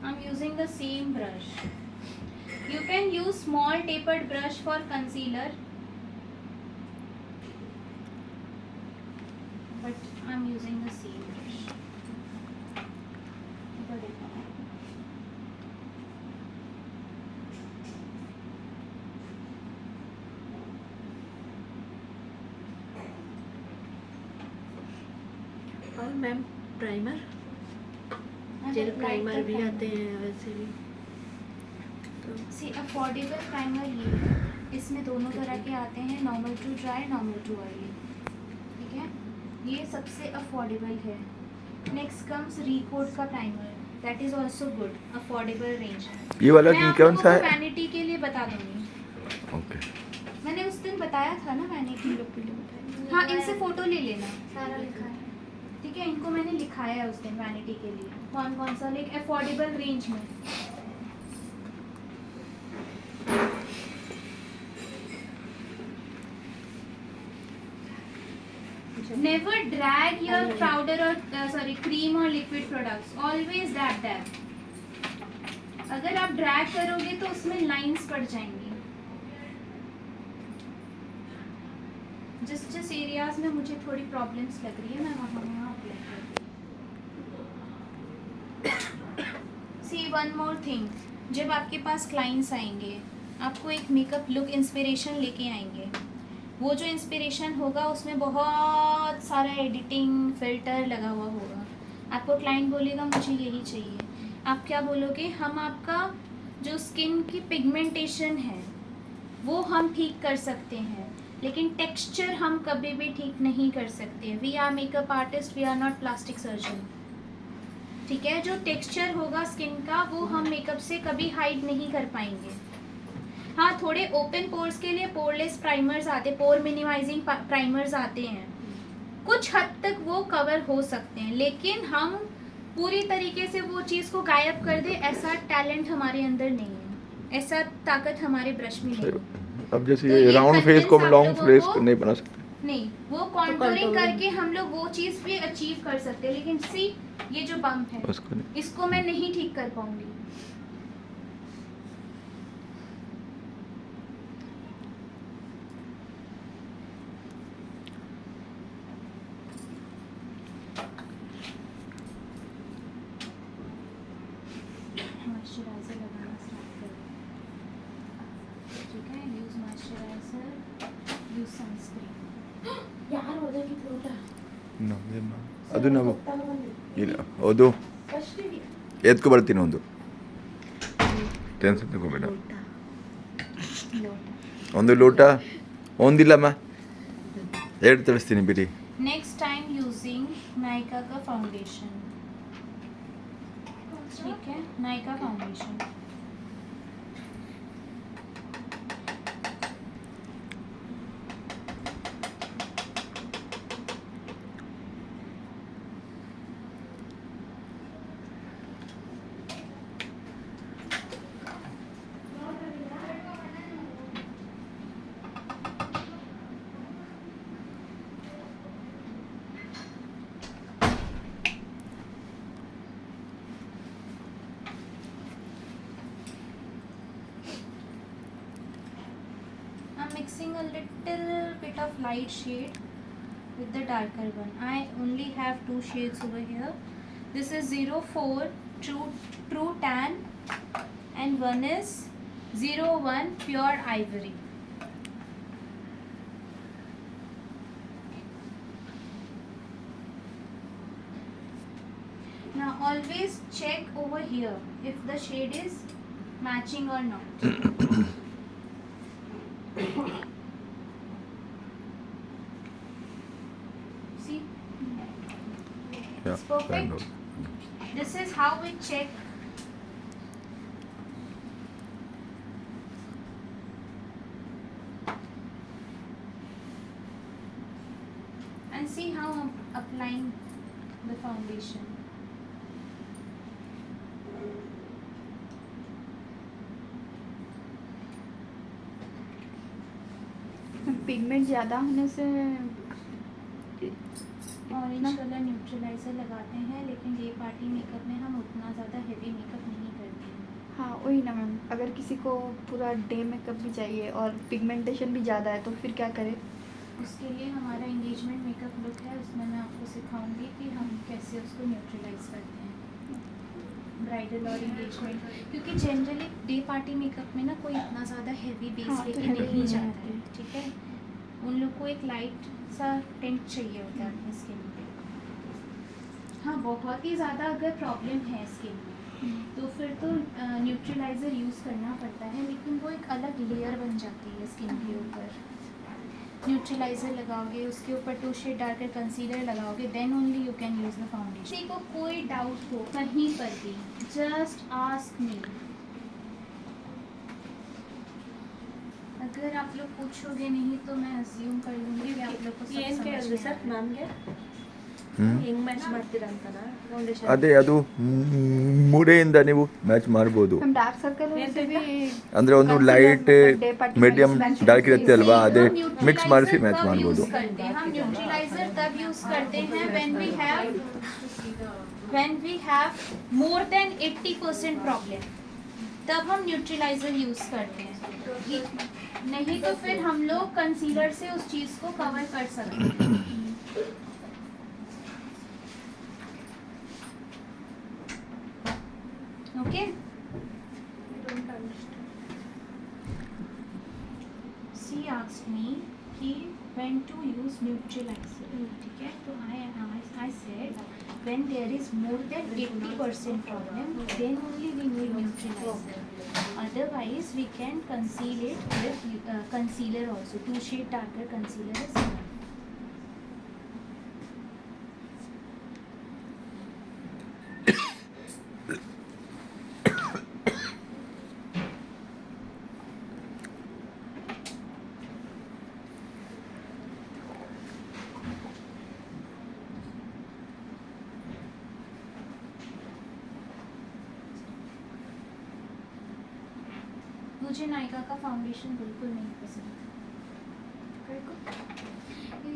S1: I'm using the same brush. You can use small tapered brush for concealer, but I'm using the same brush.
S4: और ma'am primer jail primer भी आते हैं वैसे भी. तो
S1: सी affordable primer ये है. इसमें दोनों तरह के आते हैं, normal to dry, normal to oily. ठीक है, ये सबसे अफोर्डेबल है. नेक्स्ट कम्स रिकोड का primer, that is also good, affordable range.
S3: ये वाला
S1: मैं आप
S3: कौन
S1: लोगों
S3: सा
S1: को
S3: है?
S1: वैनिटी के लिए बता दूंगी.
S3: ओके
S1: मैंने उस दिन बताया था ना वैनिटी. हाँ, इनसे फोटो ले लेना. सारा लिखा है. ठीक है, इनको मैंने लिखाया है उस दिन वैनिटी के लिए कौन कौन सा, लाइक अफोर्डेबल रेंज में. Never drag your powder or cream or liquid products. Always dab. अगर आप ड्रैग करोगे तो उसमें लाइंस पड़ जाएंगी. जिस एरियाज में मुझे थोड़ी प्रॉब्लम्स लग रही है मैं वहाँ अप्लाई कर. सी वन मोर थिंग, जब आपके पास क्लाइंट्स आएंगे आपको एक मेकअप लुक इंस्पिरेशन लेके आएंगे. वो जो इंस्पिरेशन होगा उसमें बहुत सारा एडिटिंग फिल्टर लगा हुआ होगा. आपको क्लाइंट बोलेगा मुझे यही चाहिए. आप क्या बोलोगे? हम आपका जो स्किन की पिगमेंटेशन है वो हम ठीक कर सकते हैं, लेकिन टेक्सचर हम कभी भी ठीक नहीं कर सकते. We are makeup artist, we are not plastic surgeon. ठीक है, जो टेक्सचर होगा स्किन का वो हम मेकअप से कभी हाइड नहीं कर पाएंगे. हाँ, थोड़े ओपन पोर्स के लिए पोरलेस प्राइमर्स आते, पोर मिनिमाइजिंग प्राइमर्स आते हैं. कुछ हद तक वो कवर हो सकते हैं, लेकिन हम पूरी तरीके से वो चीज़ को गायब कर दे ऐसा टैलेंट हमारे अंदर नहीं है, ऐसा ताकत हमारे ब्रश में नहीं है.
S3: अब जैसे
S1: तो
S3: ये
S1: ये
S3: राउंड फेस को
S1: convince
S3: लॉन्ग
S1: आप लोगों
S3: फेस
S1: को-
S3: नहीं बना सकते.
S1: नहीं, वो कॉन्टूरिंग
S4: contouring.
S1: करके हम लोग वो चीज़ भी अचीव कर सकते हैं. लेकिन सी ये जो बम्प है
S3: उसको नहीं.
S1: इसको मैं नहीं ठीक कर पाऊंगी. मॉइस्चराइजर लगाना स्टार्ट करें, ठीक है। Use moisturiser, use sunscreen.
S4: ಯಾರು ಓದೋಕೆ ಲೋಟ
S3: ಅದು ನಾವು ಇಲ್ಲ ಅದು ಎತ್ಕೊ ಬರ್ತೀನಿ ಒಂದು ಟೆನ್ಷನ್ ತಗೋಬೇಡ. ಒಂದು ಲೋಟ ಒಂದಿಲ್ಲಮ್ಮ, ಎರಡು ತರಿಸ್ತೀನಿ ಬಿಡಿ.
S1: नेक्स्ट टाइम यूजिंग नायका का फाउंडेशन, ठीक है। Nykaa foundation mixing a little bit of light shade with the darker one. I only have two shades over here. This is 04 true tan and one is 01 pure ivory. Now always check over here if the shade is matching or not. See,
S3: Yeah,
S1: it's perfect.
S3: kind of.
S1: This is how we check. And see how I'm applying the foundation.
S2: Pigment ज़्यादा होने से
S1: orange colour neutraliser लगाते हैं, लेकिन day party makeup में हम उतना ज़्यादा हेवी मेकअप नहीं करते हैं।
S2: हाँ वही ना मैम, अगर किसी को पूरा डे मेकअप भी चाहिए और पिगमेंटेशन भी ज़्यादा है तो फिर क्या करें?
S1: उसके लिए हमारा एंगेजमेंट मेकअप लुक है, उसमें मैं आपको सिखाऊंगी कि हम कैसे उसको न्यूट्रलाइज करते हैं, ब्राइडल और एंगेजमेंट। क्योंकि जनरली डे पार्टी मेकअप में ना कोई इतना ज़्यादा हैवी बेस
S2: हाँ, तो
S1: लेके
S2: heavy
S1: नहीं
S2: नहीं
S1: जाता है,
S2: आती।
S1: ठीक है। उन लोग को एक लाइट सा टेंट चाहिए होता है अपने स्किन पे। हाँ, बहुत ही ज़्यादा अगर प्रॉब्लम है स्किन में तो फिर तो न्यूट्रलाइज़र यूज़ करना पड़ता है, लेकिन वो एक अलग लेयर बन जाती है स्किन के ऊपर। न्यूट्रलाइज़र लगाओगे, उसके ऊपर 2 शेड डार्कर कंसीलर लगाओगे, then only you can use the foundation. किसी को कोई डाउट हो कहीं पर भी, जस्ट आस्क मी। अगर आप लोग पूछोगे नहीं तो मैं अज्यूम कर लूँगी कि आप लोग को सब
S4: ಏನು
S1: समझ
S4: ಕೇಳಿದ್ರಿ
S1: में आ
S4: ಸರ್
S1: रहा है।
S4: ಮ್ಯಾಮ್ಗೆ
S3: ಹ್ಮ್?
S4: ಹೆಂಗ್ ಮ್ಯಾಚ್ ಮಾಡ್ತೀರಾ ಅಂತಾನ ಫೌಂಡೇಶನ್?
S3: ಅದೇ ಅದು ಮೂಡೆಯಿಂದ ನೀವು ಮ್ಯಾಚ್ ಮಾಡ್ಬೋದು.
S2: हम डार्क सर्कल से भी
S3: ಅಂದರೆ ಒಂದು
S2: concealer
S3: ಲೈಟ್
S2: मतलब day party
S3: medium
S2: match
S3: dark ಇರುತ್ತೆ ಅಲ್ವಾ, ಅದೇ
S1: हम
S3: ಮಿಕ್ಸ್ ಮಾಡಿಸಿ
S1: न्यूट्रलाइजर
S3: ಮ್ಯಾಚ್
S1: कब
S3: ಮಾಡ್ಬೋದು.
S1: यूज़ करते हैं? हम न्यूट्रलाइजर तब यूज़ करते हैं when we have more than 80% problem, तब हम न्यूट्रलाइजर यूज़ करते हैं। नहीं तो फिर हम लोग कंसीलर से उस चीज़ को कवर कर सकते हैं। ओके, सी आस्क्ड मी कि when to use neutralizer, ठीक है। तो I said when there is more than 80% problem, then only we need neutralizer. Otherwise we can conceal it with concealer also. 2 shade darker concealer is enough. मुझे नायका का foundation बिल्कुल नहीं पसंद।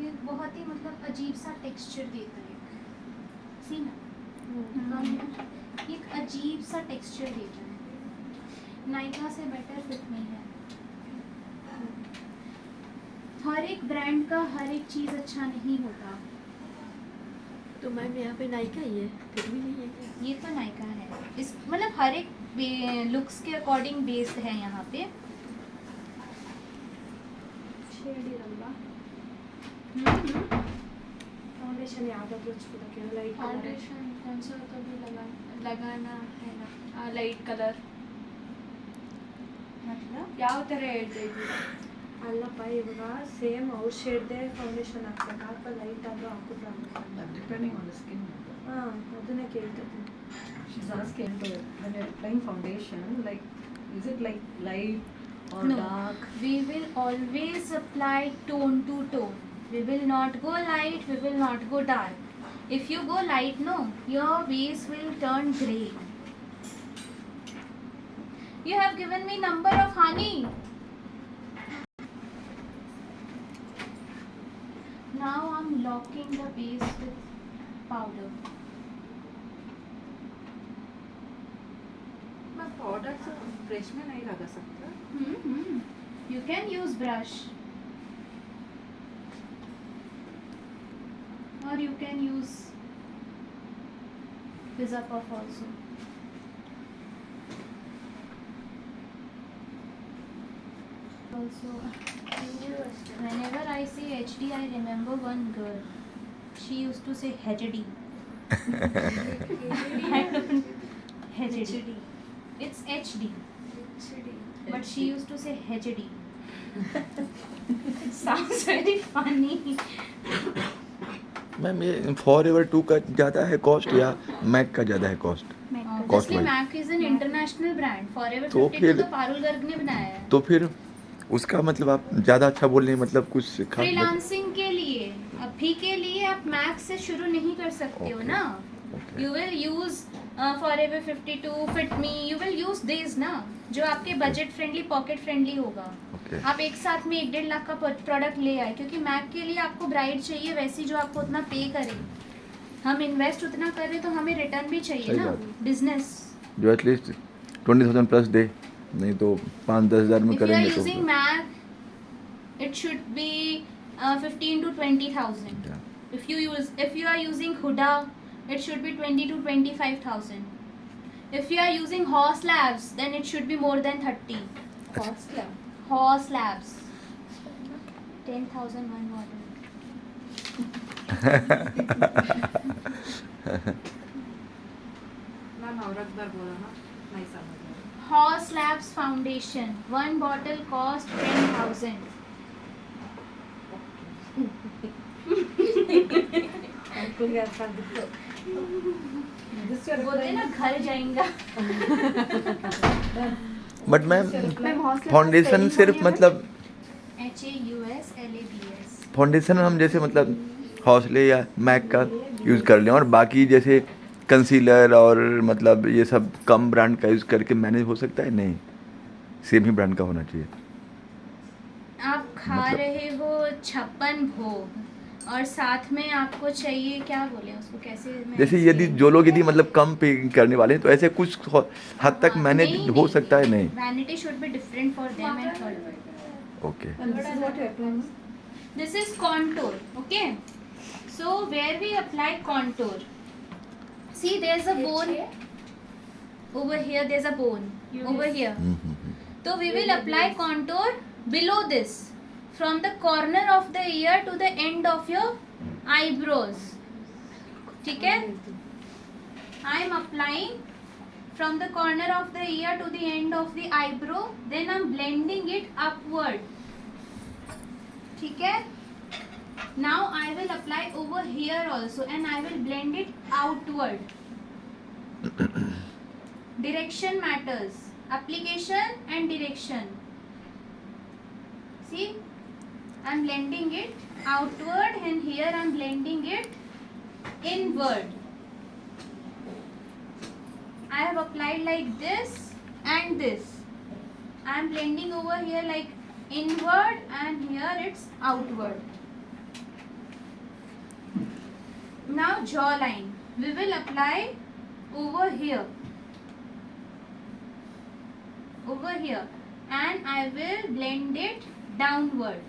S1: ये बहुत ही मतलब अजीब सा टेक्सचर देता है, सी ना, एक अजीब सा टेक्सचर देता है। नायका से बेटर फिट नहीं है। हर एक ब्रांड का हर एक चीज़ अच्छा नहीं होता,
S4: तो मैम यहाँ पे नायिका ही है, फिर भी नहीं है क्या?
S1: ये तो नायका है, इस मतलब हर एक लुक्स के अकॉर्डिंग बेस्ड है यहाँ पे।
S5: ಶೇಡ್ ಇರಲ್ಲ ಫೌಂಡೇಶನ್ ಯಾವ್ದಾದ್ರು ಹಚ್ಬೋದಕ್ಕೆ ಲೈಟ್
S1: फाउंडेशन कौन सा तो भी लगाना है ना, लाइट कलर मतलब
S5: ಯಾವ ಥರ ಹೇಳ್ತಾ ಇದ್ದೀರಾ? ಅಲ್ಲಪ್ಪ ಇವಾಗ ಸೇಮ್ ಅವ್ರ ಶೇಡ್ದೇ ಫೌಂಡೇಶನ್ ಹಾಕ್ಬೇಕಾ ಅಥವಾ ಲೈಟ್ ಆದರೂ ಹಾಕಿದ್ರೆ
S6: Depending on the skin.
S5: ಹಾಂ ಅದನ್ನೇ ಕೇಳ್ತಿದ್ದೀನಿ.
S6: She's asking to when you're applying foundation, like is it like light or
S1: No.
S6: dark?
S1: we will always apply tone to tone. We will not go light, we will not go dark. If you go light, no, your base will turn grey. You have given me number of honey. Now I'm locking the base with powder.
S5: मैं powder से brush में नहीं लगा सकता.
S1: You can use brush or you can use pizza puff also. Also, whenever I say HD, I remember one girl. She used to say HD. I don't HD. It's HD. But she used to say HD. It sounds very funny.
S3: Ma'am ये forever 2 का ज़्यादा है cost या Mac का ज़्यादा है cost? Cost
S1: Obviously,
S3: wise.
S1: Mac is an international brand. Forever
S3: तो
S1: 52
S3: फिर-
S1: तो पारुल गर्ग ने बनाया है.
S3: तो फिर उसका मतलब आप ज़्यादा अच्छा बोल रहे हैं, मतलब कुछ खास
S1: फ्रीलांसिंग के लिए अभी के लिए आप मैक से शुरू नहीं कर सकते हो
S3: Okay.
S1: ना.
S3: Okay.
S1: You will use Forever 52, Fit Me. You will use these ना, जो आपके बजट फ्रेंडली, पॉकेट फ्रेंडली होगा.
S3: ओके
S1: आप एक साथ में 1-1.5 लाख का प्रोडक्ट ले आए, क्योंकि मैक के लिए आपको ब्राइड चाहिए वैसी जो आपको उतना पे करे. हम इन्वेस्ट उतना कर रहे तो हमें रिटर्न भी चाहिए
S3: सही
S1: ना.
S3: बात है।
S1: बिजनेस.
S3: जो एटलीस्ट 20,000 प्लस दे, नहीं तो 5-10 हज़ार में
S1: If you are
S3: करेंगे
S1: using
S3: तो
S1: Mac, it should be 15 to 20,000.
S3: Yeah.
S1: If you are using Huda, it should be 20 to 25,000. If you are using Horse Labs, then it should be more than 30. Horse Labs. 10,000 one bottle.
S5: Ma'am और एक बार बोला ना, नहीं समझ रहा.
S1: Horse Labs foundation. One bottle cost 10,000.
S5: Ankul के साथ दिखो.
S1: बोलते ना घर जाएंगा.
S3: बट मैम
S2: मैम हौसला
S3: फाउंडेशन सिर्फ मतलब
S1: HAUSLABS.
S3: फाउंडेशन हम जैसे मतलब हौसले या मैक का यूज़ कर लें और बाकी जैसे कंसीलर और मतलब ये सब कम ब्रांड का यूज़ करके मैनेज हो सकता है? नहीं, सेम ही ब्रांड का होना चाहिए.
S1: आप खा
S3: मतलब-
S1: रहे हो 56 भोग और साथ में आपको चाहिए क्या बोले उसको, कैसे मैं
S3: जैसे यदि जो लोग यदि मतलब कम पे करने वाले हैं तो ऐसे कुछ हद तक मैनेज हो सकता है? नहीं.
S1: Vanity should be different for them and for
S3: okay
S2: And this is what you apply, no?
S1: This is contour. Okay, so where we apply contour, see there's a bone over here, there's a bone over here. So we will apply contour below this, from the corner of the ear to the end of your eyebrows. ठीक है? I am applying from the corner of the ear to the end of the eyebrow, then I'm blending it upward. ठीक है? Now I will apply over here also, and I will blend it outward. Direction matters. Application and direction. See, I'm blending it outward, and here I'm blending it inward. I have applied like this and this. I'm blending over here like inward, and here it's outward. Now jawline, we will apply over here, and I will blend it downward.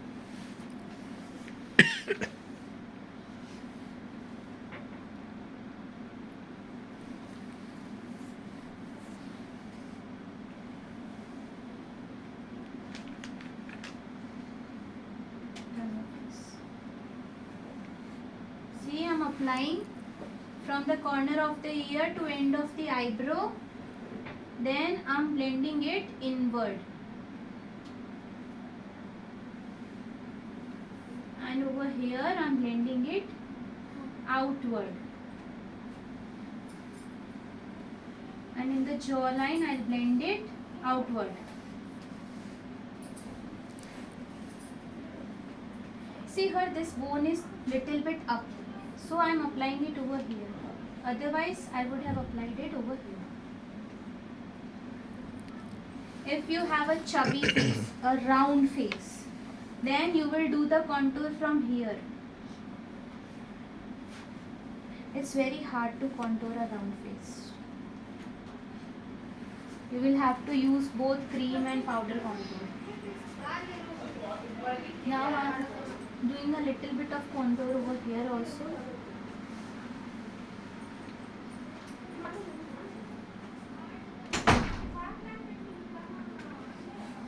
S1: applying from the corner of the ear to end of the eyebrow. Then I'm blending it inward. And over here I'm blending it outward. And in the jawline I'll blend it outward. See here, this bone is little bit up, so I am applying it over here. Otherwise I would have applied it over here. If you have a chubby face, a round face, then you will do the contour from here. It's very hard to contour a round face. You will have to use both cream and powder contour. Now I am doing a little bit of contour over here also.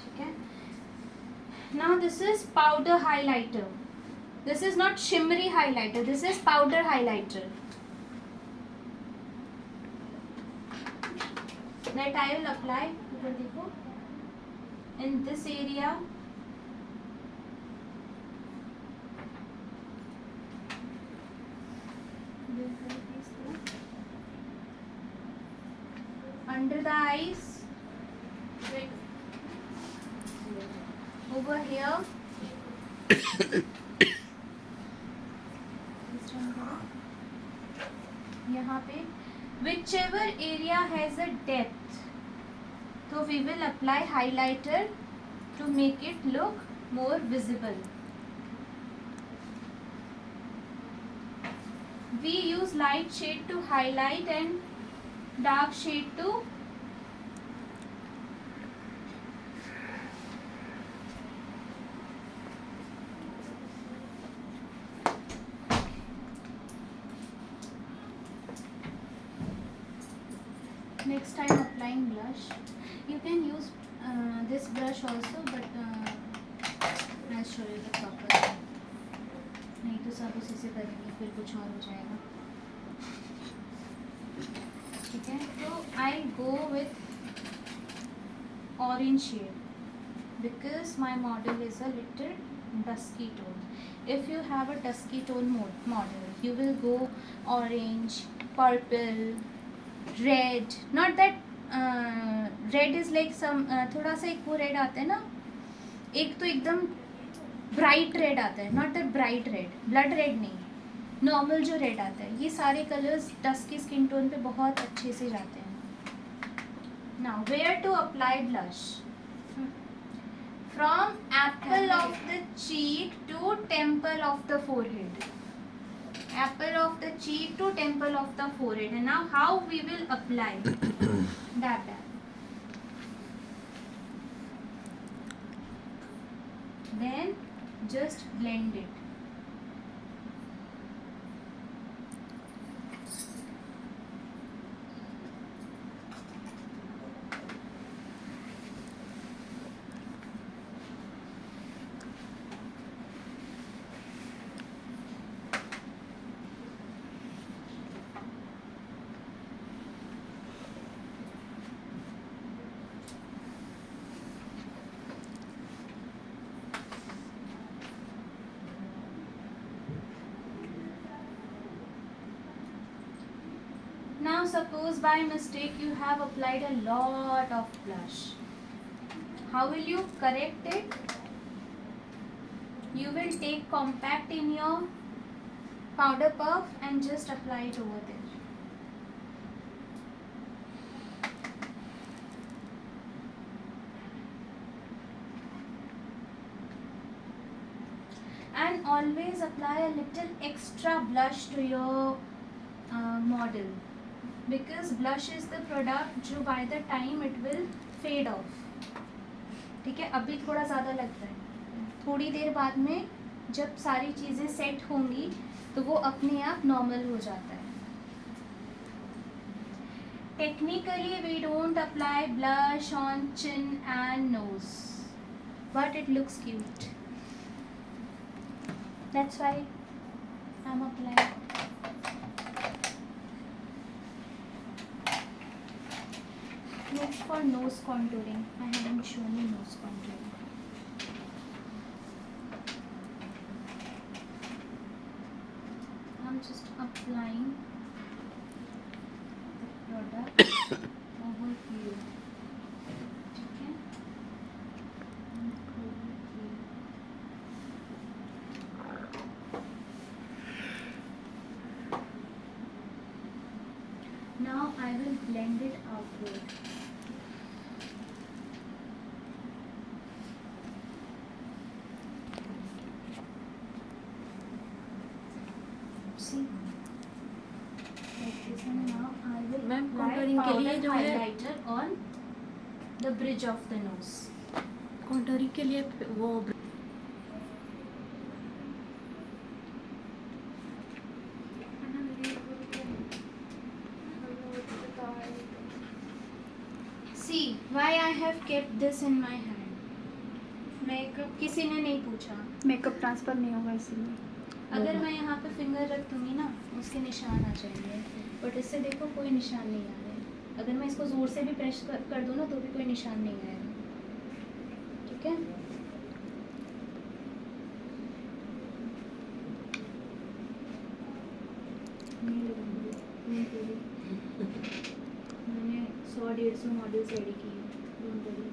S1: Okay. Now this is powder highlighter. This is not shimmery highlighter. This is powder highlighter that I will apply over देखो in this area. Under the eyes, over here, यहाँ पे, whichever area has a depth, so we will apply highlighter to make it look more visible. We use light shade to highlight and dark shade to next time applying blush. You can use this brush also, but I'll show you the proper way. नहीं तो सब उसी से करेंगे, फिर कुछ और हो जाएगा. ठीक है, तो I go with orange shade because my model is a little dusky tone. If you have a dusky tone model, you will go orange, purple, red. Not that red is like some थोड़ा सा एक वो red आता है ना, एक तो एकदम ब्राइट रेड आता है, not that bright red, blood red नहीं, नॉर्मल जो रेड आता है. ये सारे कलर्स डस्की स्किन टोन पे बहुत अच्छे से जाते हैं. Now where to apply blush. From apple of the cheek to temple of the forehead. Apple of the cheek to temple of the forehead. And now how we will apply that. Then just blend it. Now suppose by mistake you have applied a lot of blush. How will you correct it? You will take compact in your powder puff and just apply it over there. And always apply a little extra blush to your model. Because blush is the product जो by the time it will fade off. ठीक है, अभी थोड़ा ज़्यादा लगता है, थोड़ी देर बाद में जब सारी चीज़ें सेट होंगी तो वो अपने आप नॉर्मल हो जाता है. Technically we don't apply blush on chin and nose, but it looks cute. That's why I'm applying. for nose contouring. I haven't shown you nose contouring. I'm just applying the product over here. Okay? And over here. Now I will blend it outward. See? Like this, and now I will
S4: Ma'am,
S1: apply
S4: contouring के लिए
S1: powder
S4: जो है-
S1: highlighter on the bridge of the nose.
S4: Contouring के लिए वो
S1: See why I have kept this in my hand. Makeup किसी ने नहीं पूछा.
S2: मेकअप ट्रांसफ़र नहीं होगा इसीलिए.
S1: अगर मैं यहाँ पे फिंगर रख दूँगी ना उसके निशान आ जाएंगे, बट इससे देखो कोई निशान नहीं आ रहे. अगर मैं इसको ज़ोर से भी प्रेस कर दूँ ना तो भी कोई निशान नहीं आएगा. ठीक है. मैंने 100-150 मॉडल्स रेडी किए. Don't worry.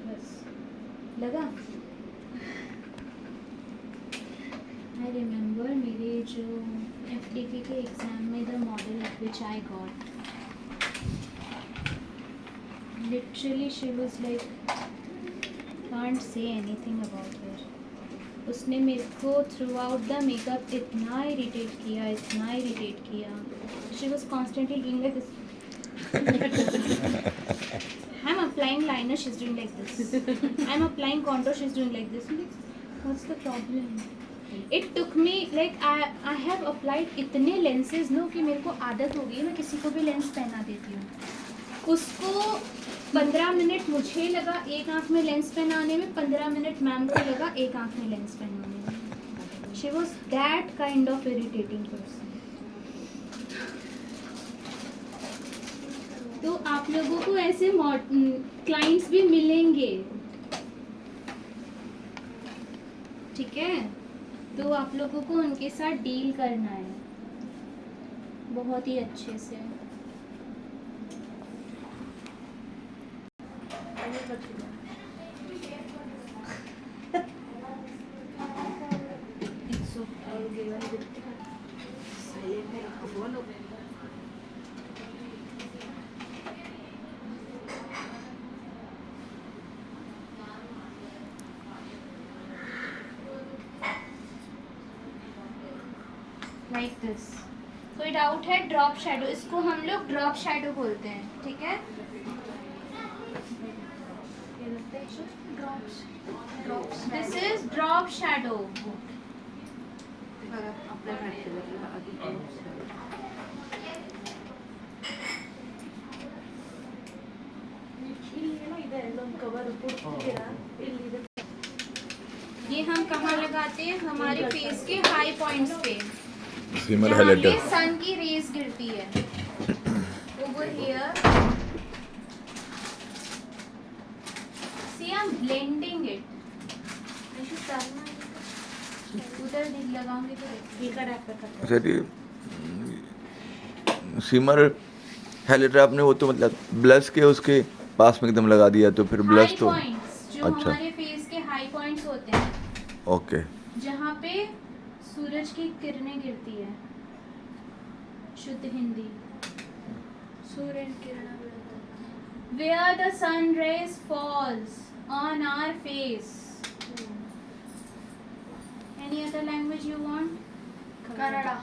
S1: बस लगा. आई रिमेंबर मेरे जो FDK के एग्ज़ाम में the model which I got, literally she was like can't say anything about her. उसने मेरे को थ्रू आउट द मेकअप इतना इरिटेट किया. She was constantly doing like this. I'm applying liner, she's doing like this. I'm applying contour, she's doing like this. I'm like, what's the problem? It took me like I have applied इतने lenses no कि मेरे को आदत हो गई. मैं किसी को भी लेंस पहना देती हूँ. उसको 15 मिनट मुझे लगा एक आँख में लेंस पहनाने में, 15 मिनट मैम को लगा एक आँख में लेंस पहनाने में. She was that kind of irritating person. तो आप लोगों को ऐसे क्लाइंट्स भी मिलेंगे. ठीक है. तो आप लोगों को उनके साथ डील करना है बहुत ही अच्छे से. Like this. तो ये आउट है ड्रॉप शैडो. इसको हम लोग ड्रॉप शैडो बोलते हैं. ठीक है. This is drop shadow. ये हम कहाँ लगाते हैं? हमारे फेस के हाई पॉइंट्स पे,
S3: सिमर
S1: जहाँ पे
S3: हाइलाइटर.
S1: सन की रेज गिरती है. Over here. See I am blending it. उधर लगाऊंगी तो
S3: सर सिमर हाइलाइटर आपने वो तो मतलब ब्लश के उसके पास में एकदम लगा दिया तो फिर ब्लश तो
S1: पॉइंट्स जो
S3: अच्छा.
S1: हमारे फेस के हाई पॉइंट्स होते हैं,
S3: ओके.
S1: जहाँ पे सूरज की किरणें गिरती है. शुद्ध हिंदी. सूर्य किरणें where the sun rays falls on our face. Any other language you want?
S5: Canada.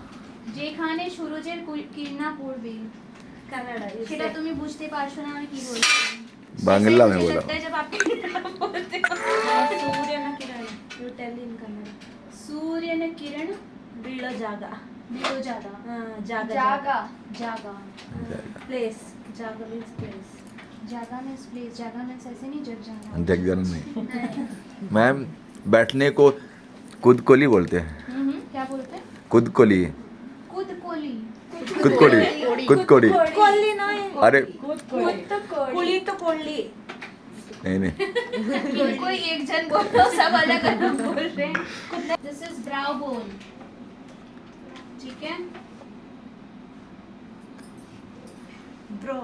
S1: যেখানে সূর্যের কিরণা পড়বে.
S5: কানাডা.
S1: সেটা তুমি বুঝতে পারছো না আমি কি বলছি.
S3: बांग्ला में
S1: मुझे
S3: बोला.
S1: लगता है जब आप किरण बोलते हो.
S5: ಸೂರ್ಯನ ಕಿರಣ. You tell in Kannada.
S1: सूर्यನ किरण
S5: ಬೀಳೋ ಜಾಗ.
S1: बीलो जागा.
S5: ಜಾಗ.
S1: जागा.
S5: ಪ್ಲೇಸ್. ಜಾಗ means place.
S1: जागा मीन्स प्लेस. जागा मीन्स ऐसे नहीं जग जाना.
S3: जग जाना नहीं मैम. बैठने को खुद कोली बोलते हैं,
S1: क्या बोलते हैं?
S3: खुद कोली,
S1: खुद कोली।
S3: खुद कोली, खुद कोली।
S5: कोल्ली नहीं,
S3: अरे
S5: कुली तो कोल्ली।
S3: नहीं नहीं,
S1: कोई एक जन बोल रहा सब अलग अलग बोल रहे हैं। दिस इज ब्राउ बोन, ठीक है?
S5: Bro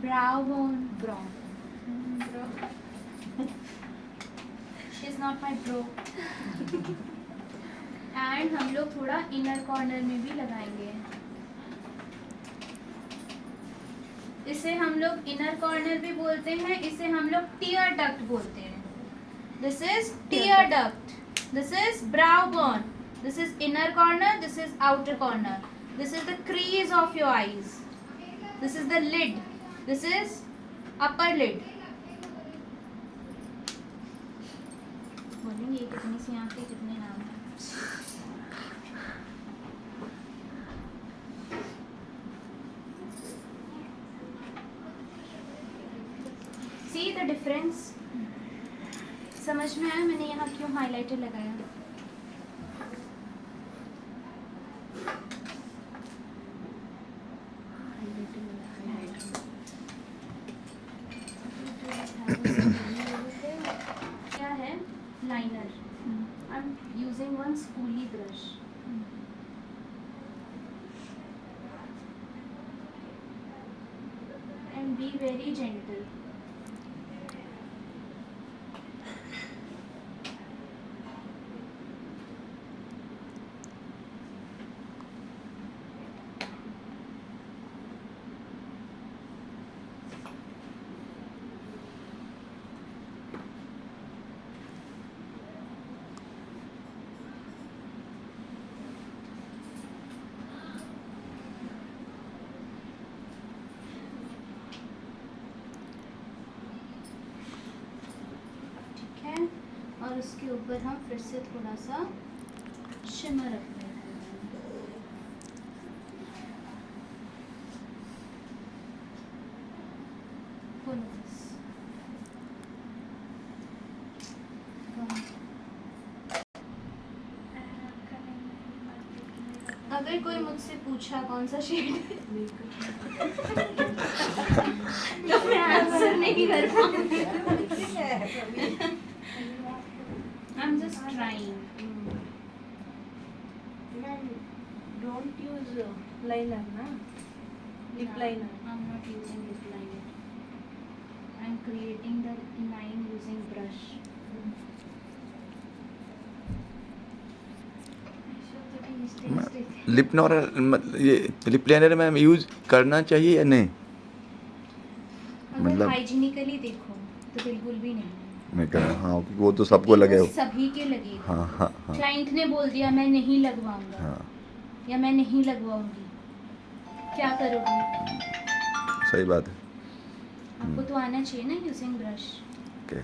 S1: brow bone, bro is not my bro. And हम लोग थोड़ा इनर कॉर्नर में भी लगाएंगे। इसे हम लोग इनर कॉर्नर भी बोलते हैं, इसे हम लोग टीयर डक्ट बोलते हैं। This is tear duct, this is brow bone, this is inner corner, this is outer corner, this is the crease of your eyes, this is the lid, this is upper lid. बोलेंगे ये कितनी सी आंखें, कितने नाम हैं? See the difference? समझ में आया मैंने यहाँ क्यों हाइलाइटर लगाया? क्या है? Liner. I am using one spoolie brush. And be very gentle. और उसके ऊपर हम फिर से थोड़ा सा शिमर रखते हैं। अगर कोई मुझसे पूछा कौन सा शेड तो मैं आंसर नहीं कर पाऊंगी। I'm just trying.
S5: Don't use liner, na? Lip liner.
S1: I'm not using lip liner. I'm creating the line using brush.
S3: Lip ये लिप लाइनर मैम यूज करना चाहिए या नहीं?
S1: अगर
S3: मतलब-
S1: हाइजीनिकली देखो तो बिल्कुल भी नहीं।
S3: मैं कह रहा हाँ, वो तो सबको लगे हो।
S1: सभी के लगे।
S3: हाँ हाँ हाँ
S1: क्लाइंट ने बोल दिया मैं नहीं लगवाऊंगा
S3: हाँ,
S1: या मैं नहीं लगवाऊंगी, क्या करोगे?
S3: सही बात है।
S1: आपको तो आना चाहिए ना यूजिंग ब्रश।
S3: ओके,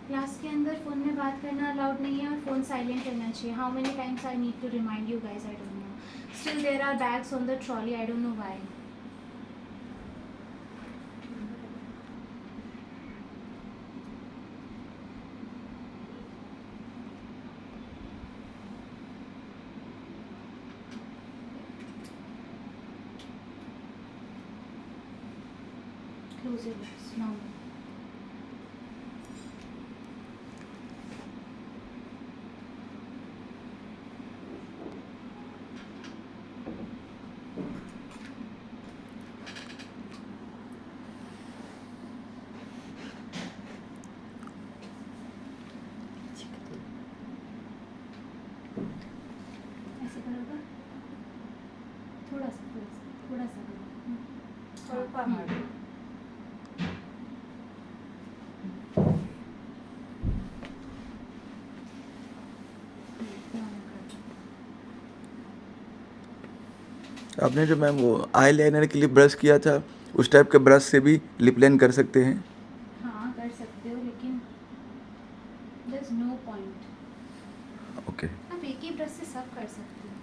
S1: क्लास के अंदर फ़ोन में बात करना अलाउड नहीं है और फ़ोन साइलेंट रहना चाहिए। How many times I need to remind you guys, I don't know. Still there are bags on the trolley, I don't know why. Close your lips now. ऐसे करोगे? थोड़ा सा थोड़ा सा
S5: ಸ್ವಲ್ಪ ಮಾಡಿ.
S3: आपने जो मैम वो आई लाइनर के लिए ब्रश किया था, उस टाइप के ब्रश से भी लिप लाइन कर सकते हैं?
S1: हाँ कर सकते हो, लेकिन there is no point.
S3: Okay,
S1: आप एक ही ब्रश से सब कर सकते हो।